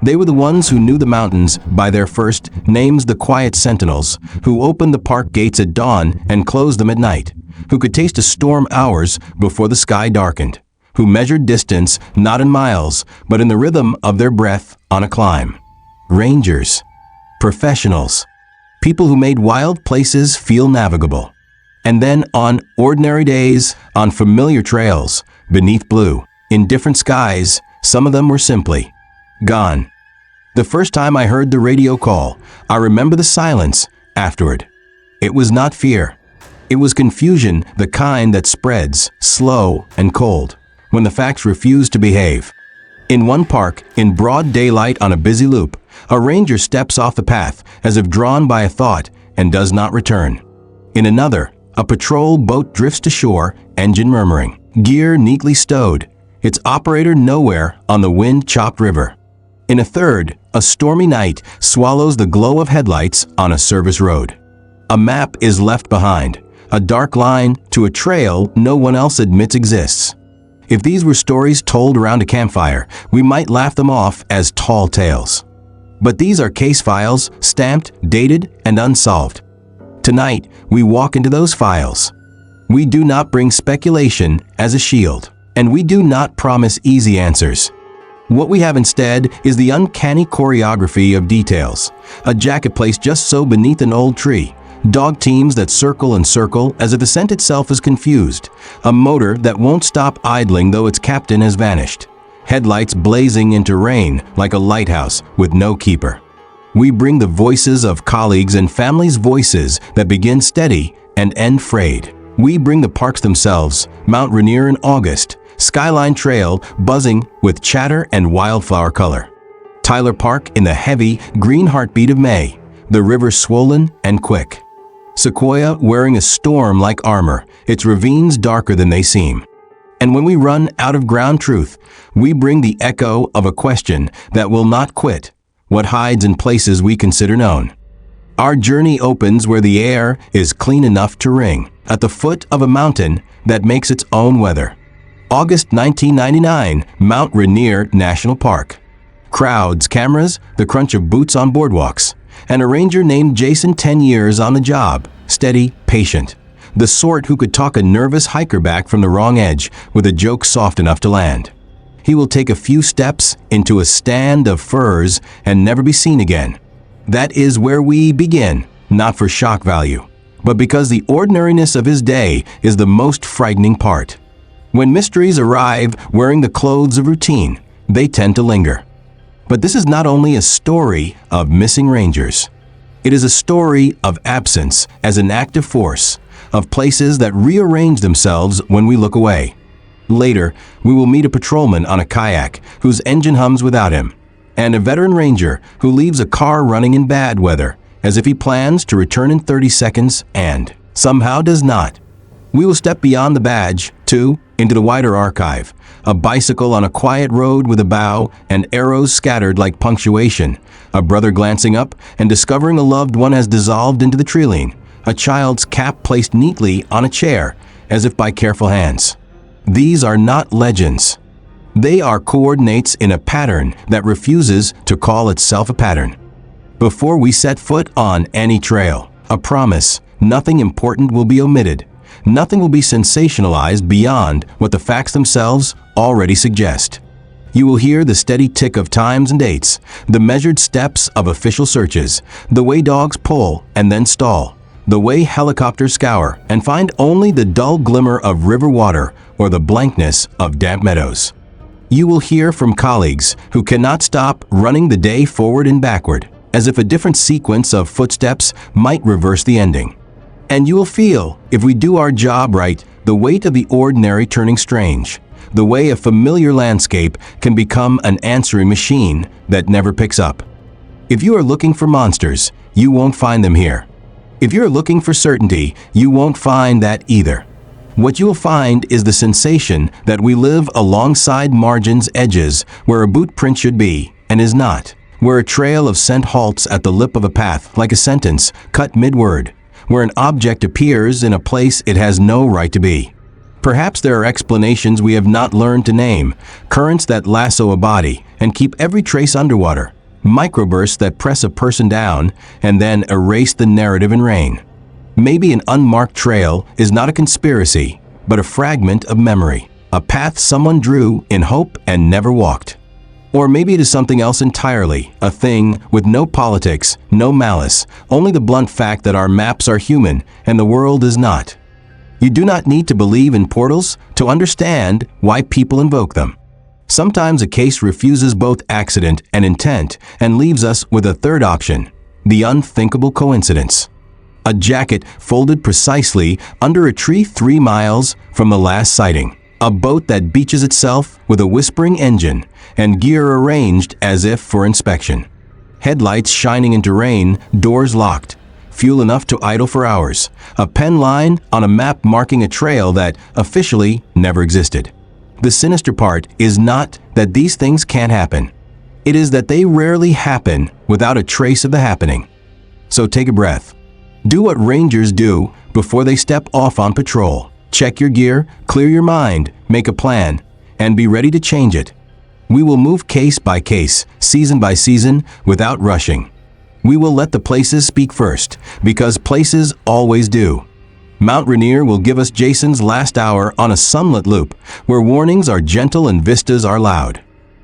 They were the ones who knew the mountains by their first names, the quiet sentinels, who opened the park gates at dawn and closed them at night, who could taste a storm hours before the sky darkened, who measured distance not in miles, but in the rhythm of their breath on a climb. Rangers, professionals, people who made wild places feel navigable. And then on ordinary days, on familiar trails, beneath blue, in different skies, some of them were simply gone. The first time I heard the radio call, I remember the silence afterward. It was not fear. It was confusion, the kind that spreads, slow and cold, when the facts refuse to behave. In one park, in broad daylight on a busy loop, a ranger steps off the path as if drawn by a thought and does not return. In another, a patrol boat drifts to shore, engine murmuring, gear neatly stowed, its operator nowhere on the wind-chopped river. In a third, a stormy night swallows the glow of headlights on a service road. A map is left behind, a dark line to a trail no one else admits exists. If these were stories told around a campfire, we might laugh them off as tall tales. But these are case files, stamped, dated, and unsolved. Tonight, we walk into those files. We do not bring speculation as a shield, and we do not promise easy answers. What we have instead is the uncanny choreography of details. A jacket placed just so beneath an old tree, dog teams that circle and circle as if the scent itself is confused, a motor that won't stop idling though its captain has vanished, headlights blazing into rain like a lighthouse with no keeper. We bring the voices of colleagues and families' voices that begin steady and end frayed. We bring the parks themselves, Mount Rainier in August, Skyline Trail buzzing with chatter and wildflower color, Tyler Park in the heavy, green heartbeat of May, the river swollen and quick, Sequoia wearing a storm like armor, its ravines darker than they seem. And when we run out of ground truth, we bring the echo of a question that will not quit, what hides in places we consider known. Our journey opens where the air is clean enough to ring, at the foot of a mountain that makes its own weather. August 1999, Mount Rainier National Park. Crowds, cameras, the crunch of boots on boardwalks, and a ranger named Jason, 10 years on the job, steady, patient. The sort who could talk a nervous hiker back from the wrong edge with a joke soft enough to land. He will take a few steps into a stand of firs and never be seen again. That is where we begin, not for shock value, but because the ordinariness of his day is the most frightening part. When mysteries arrive wearing the clothes of routine, they tend to linger. But this is not only a story of missing rangers. It is a story of absence as an active force, of places that rearrange themselves when we look away. Later, we will meet a patrolman on a kayak whose engine hums without him, and a veteran ranger who leaves a car running in bad weather, as if he plans to return in 30 seconds and somehow does not. We will step beyond the badge, too, into the wider archive, a bicycle on a quiet road with a bow and arrows scattered like punctuation, a brother glancing up and discovering a loved one has dissolved into the treeline, a child's cap placed neatly on a chair, as if by careful hands. These are not legends. They are coordinates in a pattern that refuses to call itself a pattern. Before we set foot on any trail, a promise, nothing important will be omitted. Nothing will be sensationalized beyond what the facts themselves already suggest. You will hear the steady tick of times and dates, the measured steps of official searches, the way dogs pull and then stall, the way helicopters scour and find only the dull glimmer of river water or the blankness of damp meadows. You will hear from colleagues who cannot stop running the day forward and backward, as if a different sequence of footsteps might reverse the ending. And you will feel, if we do our job right, the weight of the ordinary turning strange, the way a familiar landscape can become an answering machine that never picks up. If you are looking for monsters, you won't find them here. If you're looking for certainty, you won't find that either. What you will find is the sensation that we live alongside margins, edges, where a boot print should be and is not, where a trail of scent halts at the lip of a path like a sentence cut mid-word, where an object appears in a place it has no right to be. Perhaps there are explanations we have not learned to name, currents that lasso a body and keep every trace underwater, microbursts that press a person down and then erase the narrative in rain. Maybe an unmarked trail is not a conspiracy, but a fragment of memory, a path someone drew in hope and never walked. Or maybe it is something else entirely, a thing with no politics, no malice, only the blunt fact that our maps are human and the world is not. You do not need to believe in portals to understand why people invoke them. Sometimes a case refuses both accident and intent and leaves us with a third option, the unthinkable coincidence. A jacket folded precisely under a tree 3 miles from the last sighting. A boat that beaches itself with a whispering engine and gear arranged as if for inspection. Headlights shining into rain, doors locked. Fuel enough to idle for hours. A pen line on a map marking a trail that officially never existed. The sinister part is not that these things can't happen. It is that they rarely happen without a trace of the happening. So take a breath. Do what rangers do before they step off on patrol. Check your gear, clear your mind, make a plan, and be ready to change it. We will move case by case, season by season, without rushing. We will let the places speak first, because places always do. Mount Rainier will give us Jason's last hour on a sunlit loop, where warnings are gentle and vistas are loud.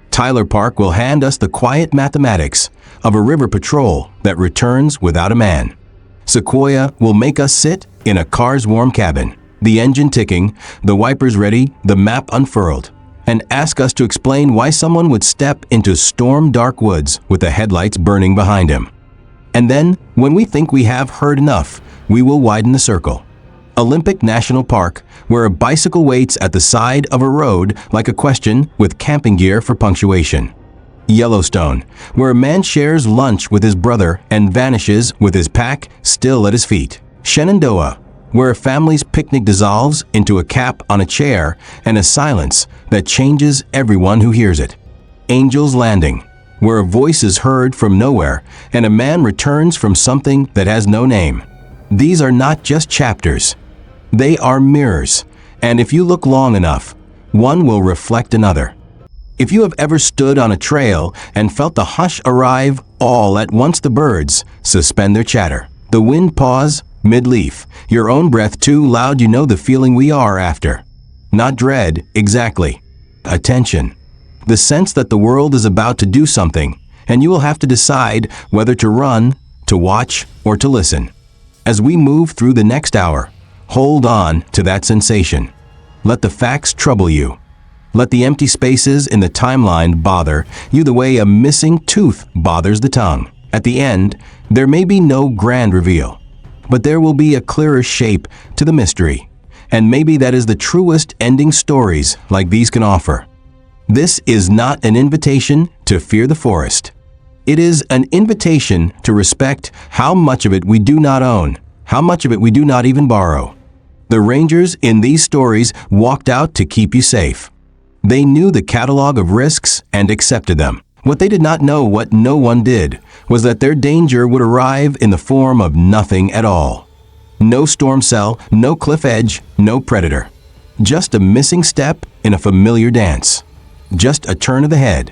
Tyler Park will hand us the quiet mathematics of a river patrol that returns without a man. Sequoia will make us sit in a car's warm cabin, the engine ticking, the wipers ready, the map unfurled, and ask us to explain why someone would step into storm-dark woods with the headlights burning behind him. And then, when we think we have heard enough, we will widen the circle. Olympic National Park, where a bicycle waits at the side of a road like a question with camping gear for punctuation. Yellowstone, where a man shares lunch with his brother and vanishes with his pack still at his feet. Shenandoah, where a family's picnic dissolves into a cap on a chair and a silence that changes everyone who hears it. Angel's Landing, where a voice is heard from nowhere and a man returns from something that has no name. These are not just chapters. They are mirrors, and if you look long enough, one will reflect another. If you have ever stood on a trail and felt the hush arrive all at once, the birds suspend their chatter. The wind pause mid-leaf, your own breath too loud, you know the feeling we are after. Not dread, exactly. Attention. The sense that the world is about to do something, and you will have to decide whether to run, to watch, or to listen. As we move through the next hour, hold on to that sensation. Let the facts trouble you. Let the empty spaces in the timeline bother you the way a missing tooth bothers the tongue. At the end, there may be no grand reveal, but there will be a clearer shape to the mystery. And maybe that is the truest ending stories like these can offer. This is not an invitation to fear the forest. It is an invitation to respect how much of it we do not own, how much of it we do not even borrow. The rangers in these stories walked out to keep you safe. They knew the catalog of risks and accepted them. What they did not know, what no one did, was that their danger would arrive in the form of nothing at all. No storm cell, no cliff edge, no predator. Just a missing step in a familiar dance. Just a turn of the head.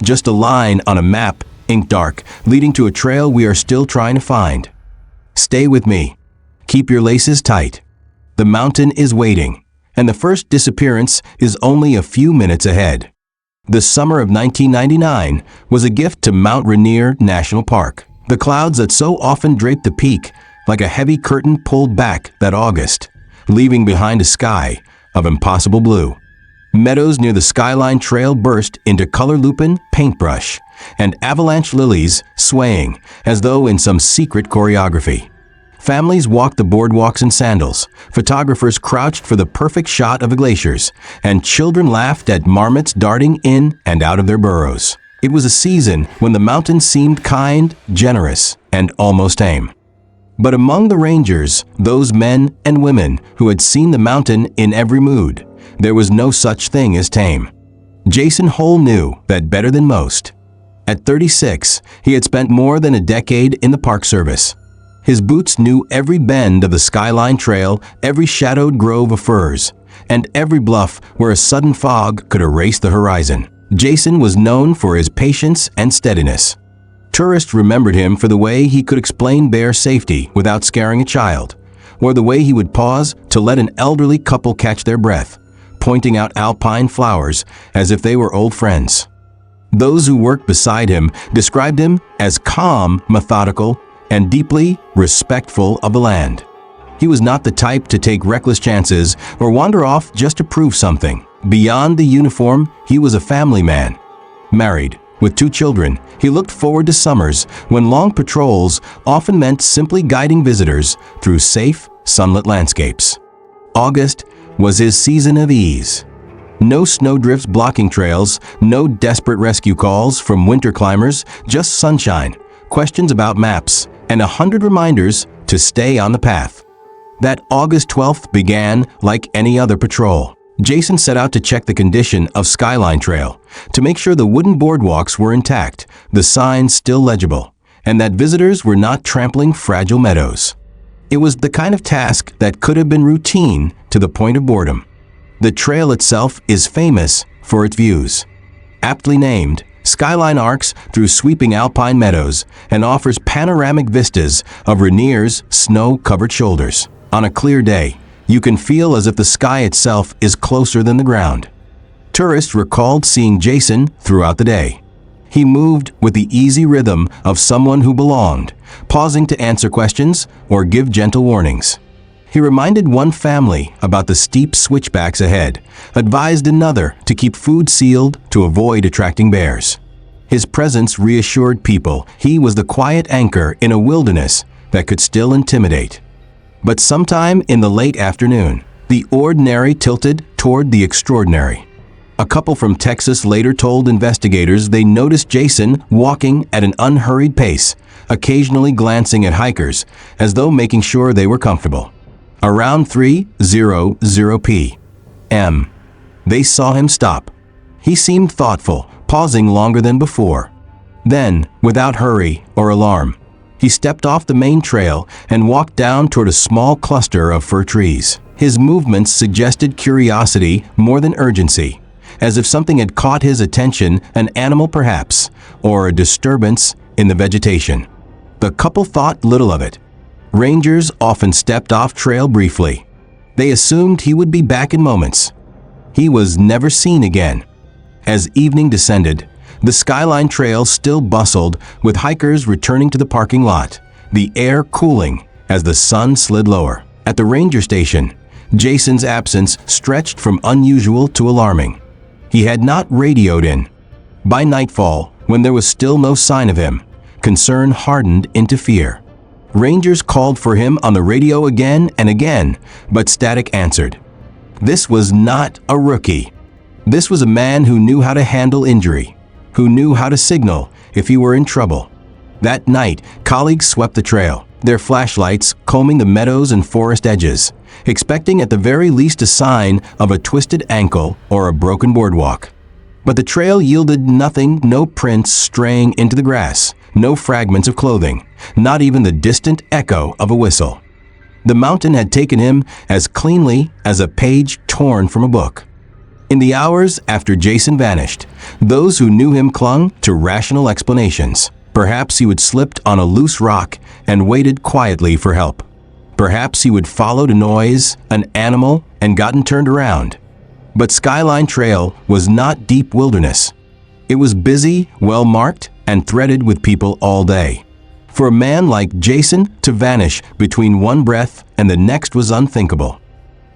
Just a line on a map, ink dark, leading to a trail we are still trying to find. Stay with me. Keep your laces tight. The mountain is waiting, and the first disappearance is only a few minutes ahead. The summer of 1999 was a gift to Mount Rainier National Park. The clouds that so often draped the peak like a heavy curtain pulled back that August, leaving behind a sky of impossible blue. Meadows near the Skyline trail burst into color lupin paintbrush, and avalanche lilies swaying as though in some secret choreography. Families walked the boardwalks in sandals, photographers crouched for the perfect shot of the glaciers, and children laughed at marmots darting in and out of their burrows. It was a season when the mountains seemed kind, generous, and almost tame. But among the rangers, those men and women who had seen the mountain in every mood, there was no such thing as tame. Jason Hol knew that better than most. At 36, he had spent more than a decade in the Park Service. His boots knew every bend of the Skyline Trail, every shadowed grove of firs, and every bluff where a sudden fog could erase the horizon. Jason was known for his patience and steadiness. Tourists remembered him for the way he could explain bear safety without scaring a child, or the way he would pause to let an elderly couple catch their breath, pointing out alpine flowers as if they were old friends. Those who worked beside him described him as calm, methodical, and deeply respectful of the land. He was not the type to take reckless chances or wander off just to prove something. Beyond the uniform, he was a family man. Married, with 2 children, he looked forward to summers when long patrols often meant simply guiding visitors through safe, sunlit landscapes. August was his season of ease. No snowdrifts blocking trails, no desperate rescue calls from winter climbers, just sunshine, questions about maps, and 100 reminders to stay on the path. That August 12th began like any other patrol. Jason set out to check the condition of Skyline Trail, to make sure the wooden boardwalks were intact, the signs still legible, and that visitors were not trampling fragile meadows. It was the kind of task that could have been routine to the point of boredom. The trail itself is famous for its views. Aptly named, Skyline arcs through sweeping alpine meadows and offers panoramic vistas of Rainier's snow-covered shoulders. On a clear day, you can feel as if the sky itself is closer than the ground. Tourists recalled seeing Jason throughout the day. He moved with the easy rhythm of someone who belonged, pausing to answer questions or give gentle warnings. He reminded one family about the steep switchbacks ahead, advised another to keep food sealed to avoid attracting bears. His presence reassured people he was the quiet anchor in a wilderness that could still intimidate. But sometime in the late afternoon, the ordinary tilted toward the extraordinary. A couple from Texas later told investigators they noticed Jason walking at an unhurried pace, occasionally glancing at hikers as though making sure they were comfortable. Around 3:00 p.m., they saw him stop. He seemed thoughtful, pausing longer than before. Then, without hurry or alarm, he stepped off the main trail and walked down toward a small cluster of fir trees. His movements suggested curiosity more than urgency, as if something had caught his attention, an animal perhaps, or a disturbance in the vegetation. The couple thought little of it. Rangers often stepped off trail briefly. They assumed he would be back in moments. He was never seen again. As evening descended, the Skyline Trail still bustled with hikers returning to the parking lot, the air cooling as the sun slid lower. At the ranger station, Jason's absence stretched from unusual to alarming. He had not radioed in. By nightfall, when there was still no sign of him, concern hardened into fear. Rangers called for him on the radio again and again, but static answered. This was not a rookie. This was a man who knew how to handle injury, who knew how to signal if he were in trouble. That night, colleagues swept the trail, their flashlights combing the meadows and forest edges, expecting at the very least a sign of a twisted ankle or a broken boardwalk. But the trail yielded nothing, no prints straying into the grass, no fragments of clothing, not even the distant echo of a whistle. The mountain had taken him as cleanly as a page torn from a book. In the hours after Jason vanished, those who knew him clung to rational explanations. Perhaps he would slipped on a loose rock and waited quietly for help. Perhaps he would followed a noise, an animal, and gotten turned around. But Skyline Trail was not deep wilderness. It was busy, well-marked, and threaded with people all day. For a man like Jason to vanish between one breath and the next was unthinkable.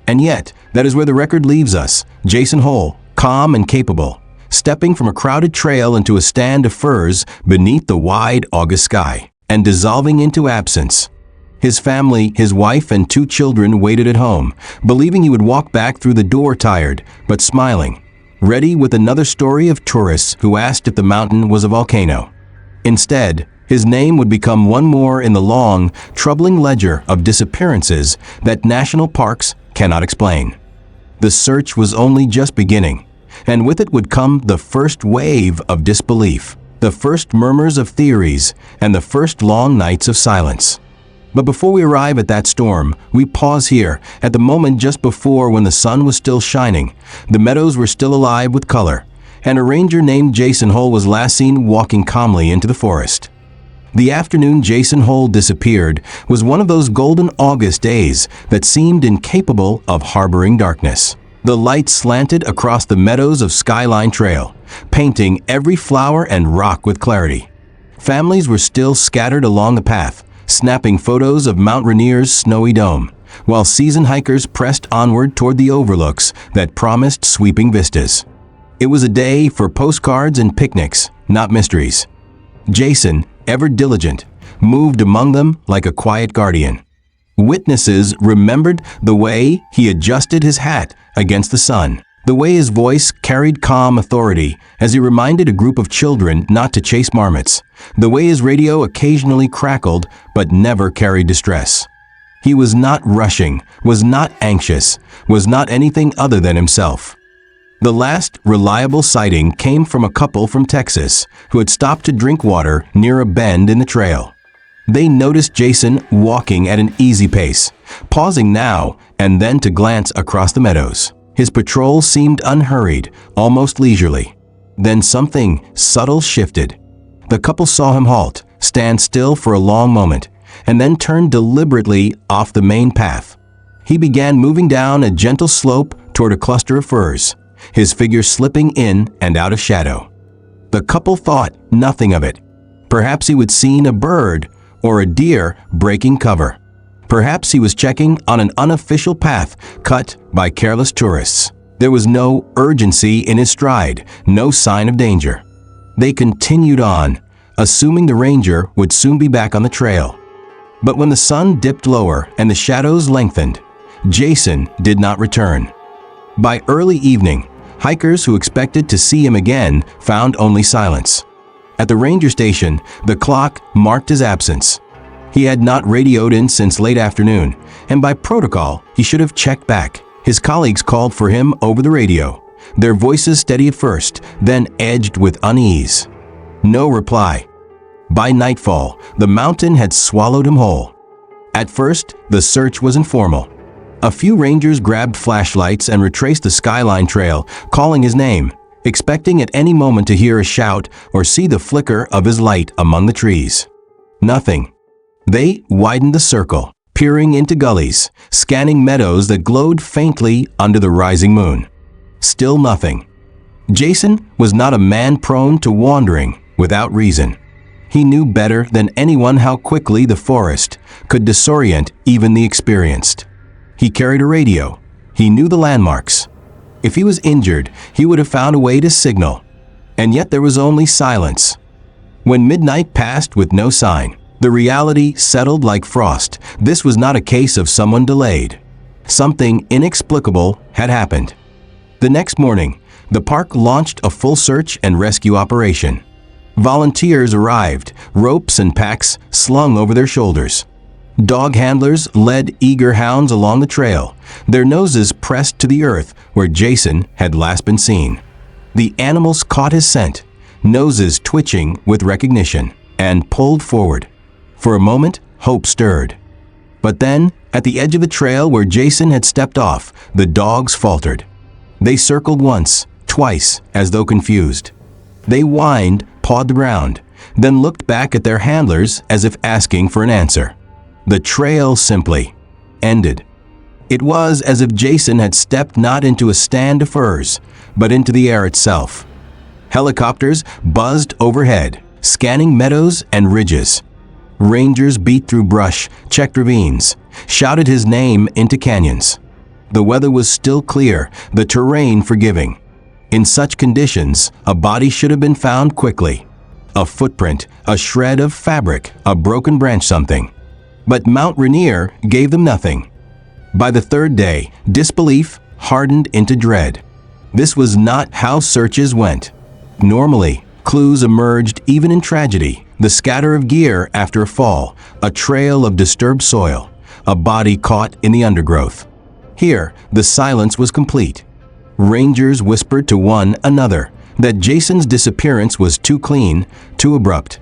And yet, that is where the record leaves us. Jason Hol, calm and capable, stepping from a crowded trail into a stand of firs beneath the wide August sky, and dissolving into absence. His family, his wife and 2 children waited at home, believing he would walk back through the door tired, but smiling, ready with another story of tourists who asked if the mountain was a volcano. Instead, his name would become one more in the long, troubling ledger of disappearances that national parks cannot explain. The search was only just beginning, and with it would come the first wave of disbelief, the first murmurs of theories, and the first long nights of silence. But before we arrive at that storm, we pause here, at the moment just before when the sun was still shining, the meadows were still alive with color, and a ranger named Jason Hol was last seen walking calmly into the forest. The afternoon Jason Hol disappeared was one of those golden August days that seemed incapable of harboring darkness. The light slanted across the meadows of Skyline Trail, painting every flower and rock with clarity. Families were still scattered along the path, snapping photos of Mount Rainier's snowy dome, while seasoned hikers pressed onward toward the overlooks that promised sweeping vistas. It was a day for postcards and picnics, not mysteries. Jason, ever diligent, moved among them like a quiet guardian. Witnesses remembered the way he adjusted his hat against the sun, the way his voice carried calm authority as he reminded a group of children not to chase marmots, the way his radio occasionally crackled but never carried distress. He was not rushing, was not anxious, was not anything other than himself. The last reliable sighting came from a couple from Texas who had stopped to drink water near a bend in the trail. They noticed Jason walking at an easy pace, pausing now and then to glance across the meadows. His patrol seemed unhurried, almost leisurely. Then something subtle shifted. The couple saw him halt, stand still for a long moment, and then turn deliberately off the main path. He began moving down a gentle slope toward a cluster of firs, his figure slipping in and out of shadow. The couple thought nothing of it. Perhaps he would seen a bird or a deer breaking cover. Perhaps he was checking on an unofficial path cut by careless tourists. There was no urgency in his stride, no sign of danger. They continued on, assuming the ranger would soon be back on the trail. But when the sun dipped lower and the shadows lengthened, Jason did not return. By early evening, hikers who expected to see him again found only silence. At the ranger station, the clock marked his absence. He had not radioed in since late afternoon, and by protocol, he should have checked back. His colleagues called for him over the radio, their voices steady at first, then edged with unease. No reply. By nightfall, the mountain had swallowed him whole. At first, the search was informal. A few rangers grabbed flashlights and retraced the Skyline Trail, calling his name, expecting at any moment to hear a shout or see the flicker of his light among the trees. Nothing. They widened the circle, peering into gullies, scanning meadows that glowed faintly under the rising moon. Still nothing. Jason was not a man prone to wandering without reason. He knew better than anyone how quickly the forest could disorient even the experienced. He carried a radio. He knew the landmarks. If he was injured, he would have found a way to signal. And yet there was only silence. When midnight passed with no sign, the reality settled like frost. This was not a case of someone delayed. Something inexplicable had happened. The next morning, the park launched a full search and rescue operation. Volunteers arrived, ropes and packs slung over their shoulders. Dog handlers led eager hounds along the trail, their noses pressed to the earth where Jason had last been seen. The animals caught his scent, noses twitching with recognition, and pulled forward. For a moment, hope stirred. But then, at the edge of the trail where Jason had stepped off, the dogs faltered. They circled once, twice, as though confused. They whined, pawed the ground, then looked back at their handlers as if asking for an answer. The trail simply ended. It was as if Jason had stepped not into a stand of firs, but into the air itself. Helicopters buzzed overhead, scanning meadows and ridges. Rangers beat through brush, checked ravines, shouted his name into canyons. The weather was still clear, the terrain forgiving. In such conditions, a body should have been found quickly. A footprint, a shred of fabric, a broken branch, something. But Mount Rainier gave them nothing. By the third day, disbelief hardened into dread. This was not how searches went. Normally, clues emerged even in tragedy, the scatter of gear after a fall, a trail of disturbed soil, a body caught in the undergrowth. Here, the silence was complete. Rangers whispered to one another that Jason's disappearance was too clean, too abrupt.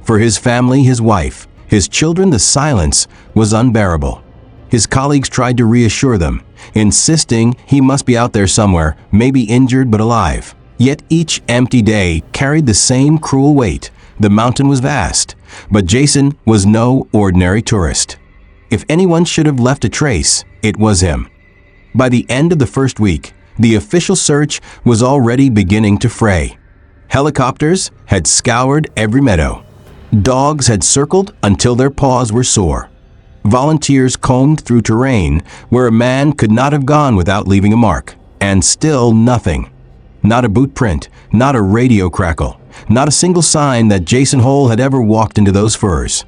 For his family, his wife, His children, the silence was unbearable. His colleagues tried to reassure them, insisting he must be out there somewhere, maybe injured but alive. Yet each empty day carried the same cruel weight. The mountain was vast, but Jason was no ordinary tourist. If anyone should have left a trace, it was him. By the end of the first week, the official search was already beginning to fray. Helicopters had scoured every meadow. Dogs had circled until their paws were sore. Volunteers combed through terrain where a man could not have gone without leaving a mark, and still nothing. Not a boot print, not a radio crackle, not a single sign that Jason Hol had ever walked into those furs.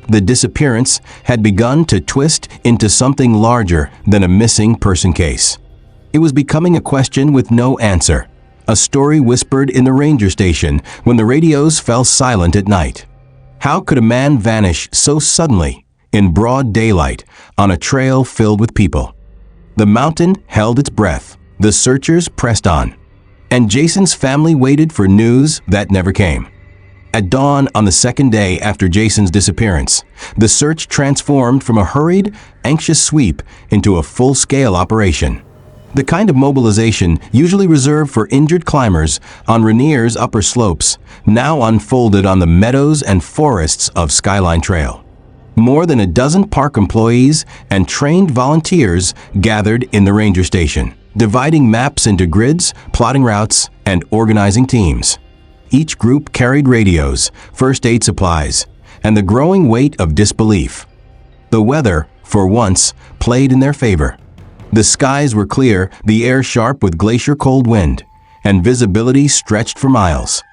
The disappearance had begun to twist into something larger than a missing person case. It was becoming a question with no answer, a story whispered in the ranger station when the radios fell silent at night. How could a man vanish so suddenly, in broad daylight, on a trail filled with people? The mountain held its breath. The searchers pressed on. And Jason's family waited for news that never came. At dawn on the second day after Jason's disappearance, the search transformed from a hurried, anxious sweep into a full-scale operation. The kind of mobilization usually reserved for injured climbers on Rainier's upper slopes now unfolded on the meadows and forests of Skyline Trail. More than a dozen park employees and trained volunteers gathered in the ranger station, dividing maps into grids, plotting routes, and organizing teams. Each group carried radios, first aid supplies, and the growing weight of disbelief. The weather, for once, played in their favor. The skies were clear, the air sharp with glacier-cold wind, and visibility stretched for miles.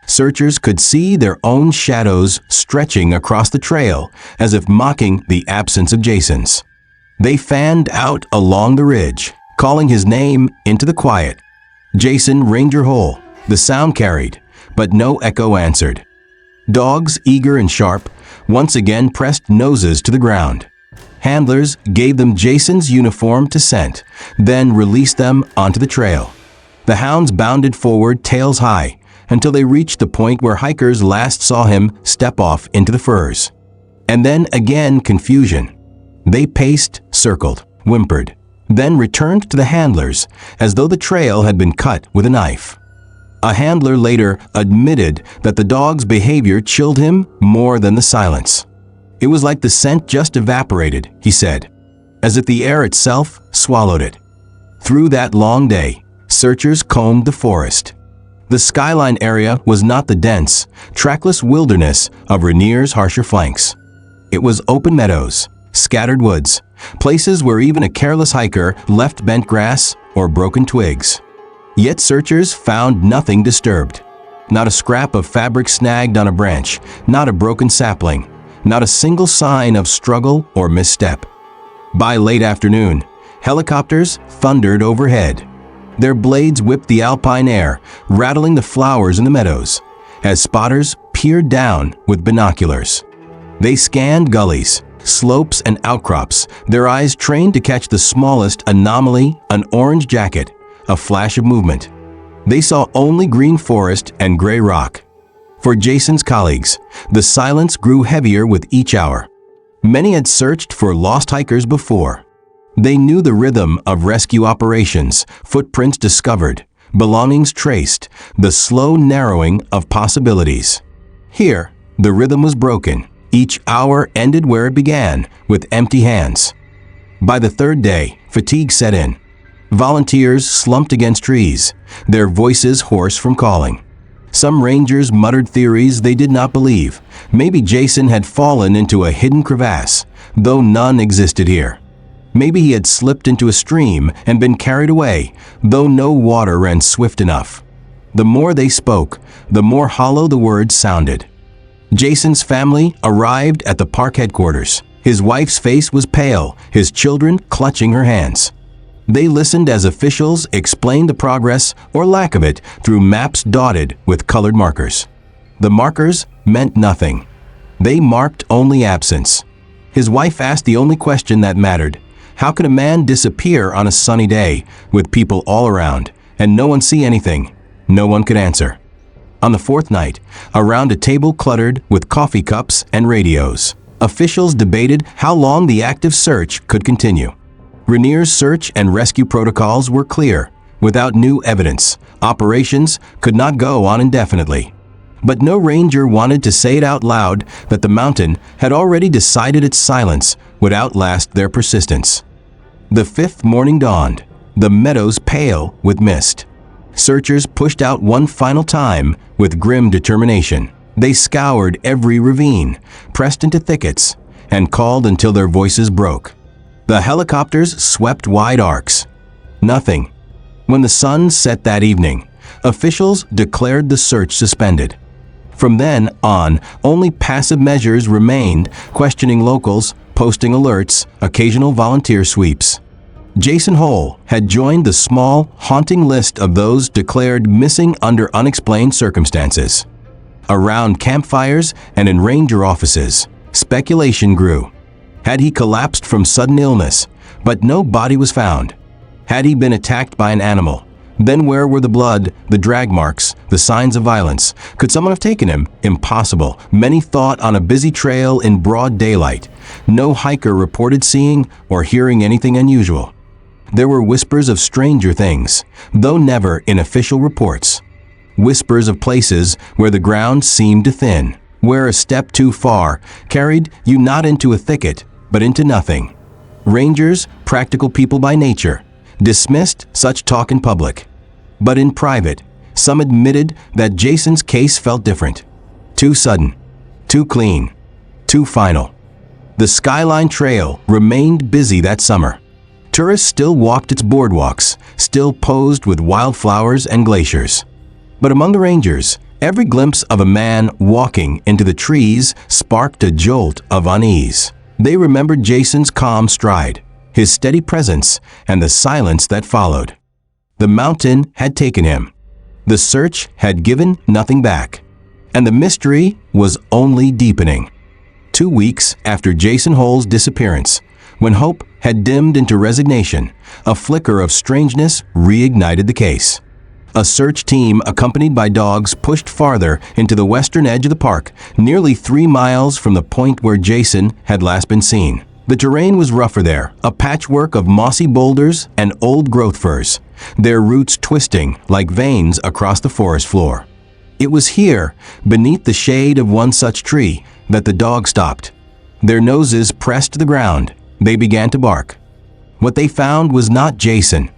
Searchers could see their own shadows stretching across the trail as if mocking the absence of Jason's. They fanned out along the ridge, calling his name into the quiet. Jason Ranger Hol. The sound carried, but no echo answered. Dogs, eager and sharp, once again pressed noses to the ground. Handlers gave them Jason's uniform to scent, then released them onto the trail. The hounds bounded forward, tails high, until they reached the point where hikers last saw him step off into the firs. And then again confusion. They paced, circled, whimpered, then returned to the handlers as though the trail had been cut with a knife. A handler later admitted that the dog's behavior chilled him more than the silence. It was like the scent just evaporated, he said, as if the air itself swallowed it. Through that long day, searchers combed the forest. The Skyline area was not the dense, trackless wilderness of Rainier's harsher flanks. It was open meadows, scattered woods, places where even a careless hiker left bent grass or broken twigs. Yet searchers found nothing disturbed. Not a scrap of fabric snagged on a branch, not a broken sapling, not a single sign of struggle or misstep. By late afternoon, helicopters thundered overhead. Their blades whipped the alpine air, rattling the flowers in the meadows, as spotters peered down with binoculars. They scanned gullies, slopes, and outcrops, their eyes trained to catch the smallest anomaly, an orange jacket, a flash of movement. They saw only green forest and gray rock. For Jason's colleagues, the silence grew heavier with each hour. Many had searched for lost hikers before. They knew the rhythm of rescue operations, footprints discovered, belongings traced, the slow narrowing of possibilities. Here, the rhythm was broken. Each hour ended where it began, with empty hands. By the third day, fatigue set in. Volunteers slumped against trees, their voices hoarse from calling. Some rangers muttered theories they did not believe. Maybe Jason had fallen into a hidden crevasse, though none existed here. Maybe he had slipped into a stream and been carried away, though no water ran swift enough. The more they spoke, the more hollow the words sounded. Jason's family arrived at the park headquarters. His wife's face was pale, his children clutching her hands. They listened as officials explained the progress or lack of it through maps dotted with colored markers. The markers meant nothing. They marked only absence. His wife asked the only question that mattered. How could a man disappear on a sunny day with people all around and no one see anything? No one could answer. On the fourth night, around a table cluttered with coffee cups and radios, Officials debated how long the active search could continue. Rainier's search and rescue protocols were clear. Without new evidence, operations could not go on indefinitely. But no ranger wanted to say it out loud that the mountain had already decided its silence would outlast their persistence. The fifth morning dawned, the meadows pale with mist. Searchers pushed out one final time with grim determination. They scoured every ravine, pressed into thickets, and called until their voices broke. The helicopters swept wide arcs. Nothing. When the sun set that evening, officials declared the search suspended. From then on, only passive measures remained, questioning locals, posting alerts, occasional volunteer sweeps. Jason Hol had joined the small, haunting list of those declared missing under unexplained circumstances. Around campfires and in ranger offices, speculation grew. Had he collapsed from sudden illness, but no body was found? Had he been attacked by an animal? Then where were the blood, the drag marks, the signs of violence? Could someone have taken him? Impossible. Many thought on a busy trail in broad daylight. No hiker reported seeing or hearing anything unusual. There were whispers of stranger things, though never in official reports. Whispers of places where the ground seemed to thin, where a step too far carried you not into a thicket, but into nothing. Rangers, practical people by nature, dismissed such talk in public. But in private, some admitted that Jason's case felt different. Too sudden, too clean, too final. The Skyline Trail remained busy that summer. Tourists still walked its boardwalks, still posed with wildflowers and glaciers. But among the rangers, every glimpse of a man walking into the trees sparked a jolt of unease. They remembered Jason's calm stride, his steady presence, and the silence that followed. The mountain had taken him. The search had given nothing back. And the mystery was only deepening. 2 weeks after Jason Hol's disappearance, when hope had dimmed into resignation, a flicker of strangeness reignited the case. A search team accompanied by dogs pushed farther into the western edge of the park, nearly 3 miles from the point where Jason had last been seen. The terrain was rougher there, a patchwork of mossy boulders and old-growth firs, their roots twisting like veins across the forest floor. It was here, beneath the shade of one such tree, that the dogs stopped. Their noses pressed to the ground. They began to bark. What they found was not Jason.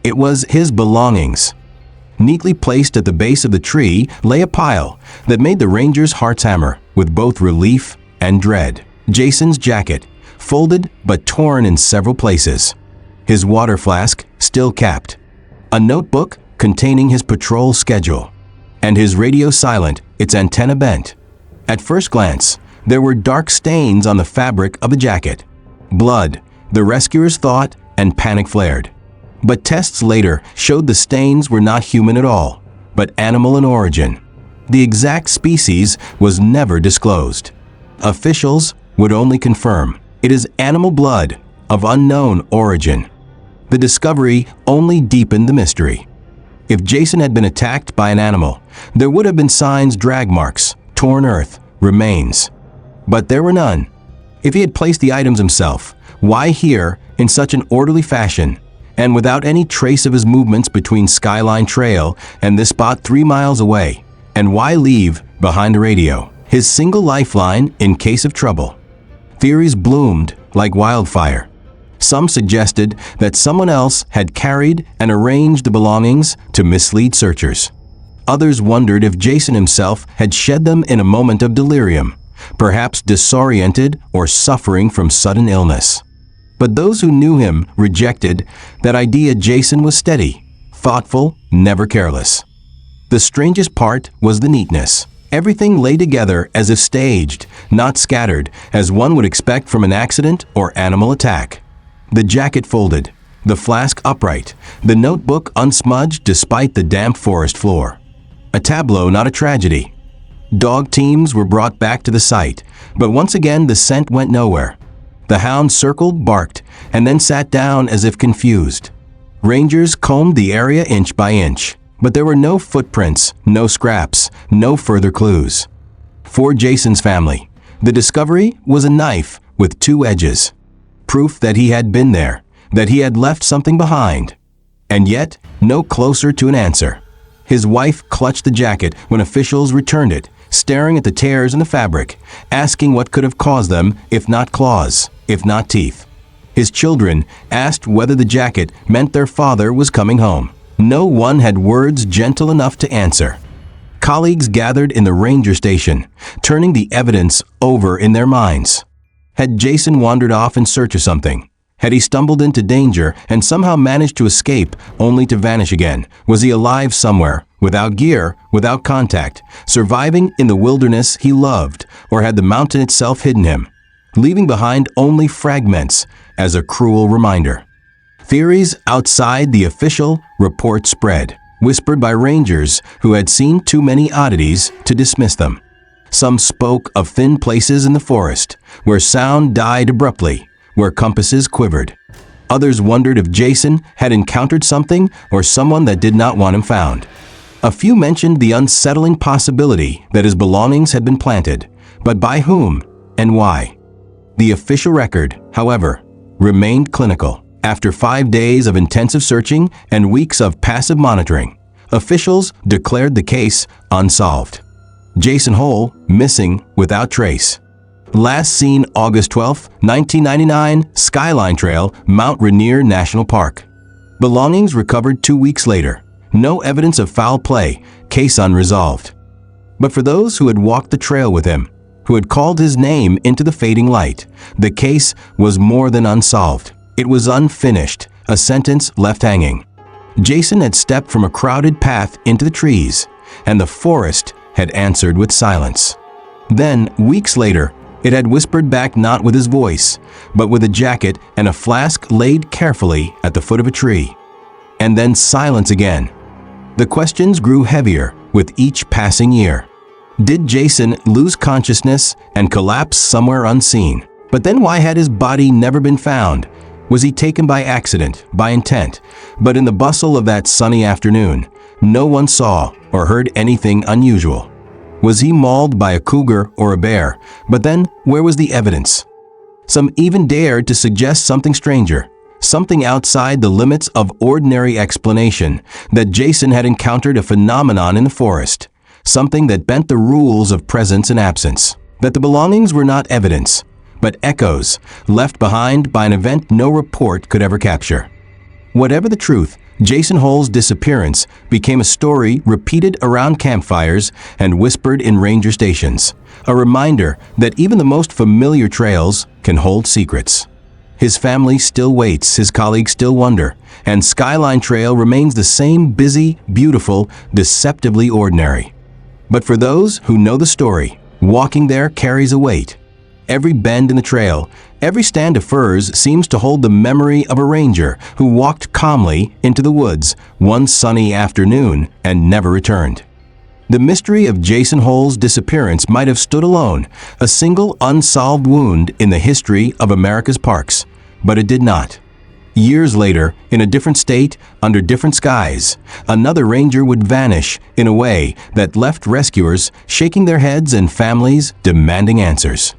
It was his belongings. Neatly placed at the base of the tree lay a pile that made the rangers' hearts hammer with both relief and dread. Jason's jacket, folded but torn in several places. His water flask still capped. A notebook containing his patrol schedule. And his radio silent, its antenna bent. At first glance, there were dark stains on the fabric of the jacket. Blood, the rescuers thought, and panic flared. But tests later showed the stains were not human at all, but animal in origin. The exact species was never disclosed. Officials would only confirm it is animal blood of unknown origin. The discovery only deepened the mystery. If Jason had been attacked by an animal, there would have been signs, drag marks, torn earth, remains. But there were none. If he had placed the items himself, why here in such an orderly fashion, and without any trace of his movements between Skyline Trail and this spot 3 miles away? And why leave behind a radio, his single lifeline in case of trouble? Theories bloomed like wildfire. Some suggested that someone else had carried and arranged the belongings to mislead searchers. Others wondered if Jason himself had shed them in a moment of delirium, perhaps disoriented or suffering from sudden illness. But those who knew him rejected that idea. Jason was steady, thoughtful, never careless. The strangest part was the neatness. Everything lay together as if staged, not scattered, as one would expect from an accident or animal attack. The jacket folded, the flask upright, the notebook unsmudged despite the damp forest floor. A tableau, not a tragedy. Dog teams were brought back to the site, but once again the scent went nowhere. The hound circled, barked, and then sat down as if confused. Rangers combed the area inch by inch, but there were no footprints, no scraps, no further clues. For Jason's family, The discovery was a knife with two edges. Proof that he had been there, that he had left something behind. And yet, no closer to an answer. His wife clutched the jacket when officials returned it, staring at the tears in the fabric, asking what could have caused them, if not claws, if not teeth. His children asked whether the jacket meant their father was coming home. No one had words gentle enough to answer. Colleagues gathered in the ranger station, turning the evidence over in their minds. Had Jason wandered off in search of something? Had he stumbled into danger and somehow managed to escape only to vanish again? Was he alive somewhere, without gear, without contact, surviving in the wilderness he loved, or had the mountain itself hidden him, leaving behind only fragments as a cruel reminder? Theories outside the official report spread, whispered by rangers who had seen too many oddities to dismiss them. Some spoke of thin places in the forest, where sound died abruptly, where compasses quivered. Others wondered if Jason had encountered something or someone that did not want him found. A few mentioned the unsettling possibility that his belongings had been planted, but by whom and why? The official record, however, remained clinical. After 5 days of intensive searching and weeks of passive monitoring, officials declared the case unsolved. Jason Hol missing without trace. Last seen August 12, 1999, Skyline Trail, Mount Rainier National Park. Belongings recovered 2 weeks later. No evidence of foul play, case unresolved. But for those who had walked the trail with him, who had called his name into the fading light, the case was more than unsolved. It was unfinished, a sentence left hanging. Jason had stepped from a crowded path into the trees, and the forest had answered with silence. Then, weeks later, it had whispered back not with his voice, but with a jacket and a flask laid carefully at the foot of a tree. And then silence again. The questions grew heavier with each passing year. Did Jason lose consciousness and collapse somewhere unseen? But then why had his body never been found? Was he taken by accident, by intent? But in the bustle of that sunny afternoon, no one saw or heard anything unusual. Was he mauled by a cougar or a bear? But then, where was the evidence? Some even dared to suggest something stranger, something outside the limits of ordinary explanation, that Jason had encountered a phenomenon in the forest, something that bent the rules of presence and absence, that the belongings were not evidence, but echoes left behind by an event no report could ever capture. Whatever the truth, Jason Hol's disappearance became a story repeated around campfires and whispered in ranger stations, a reminder that even the most familiar trails can hold secrets. His family still waits, his colleagues still wonder, and Skyline Trail remains the same busy, beautiful, deceptively ordinary. But for those who know the story, walking there carries a weight. Every bend in the trail, every stand of firs seems to hold the memory of a ranger who walked calmly into the woods one sunny afternoon and never returned. The mystery of Jason Hol's disappearance might have stood alone, a single unsolved wound in the history of America's parks, but it did not. Years later, in a different state, under different skies, another ranger would vanish in a way that left rescuers shaking their heads and families demanding answers.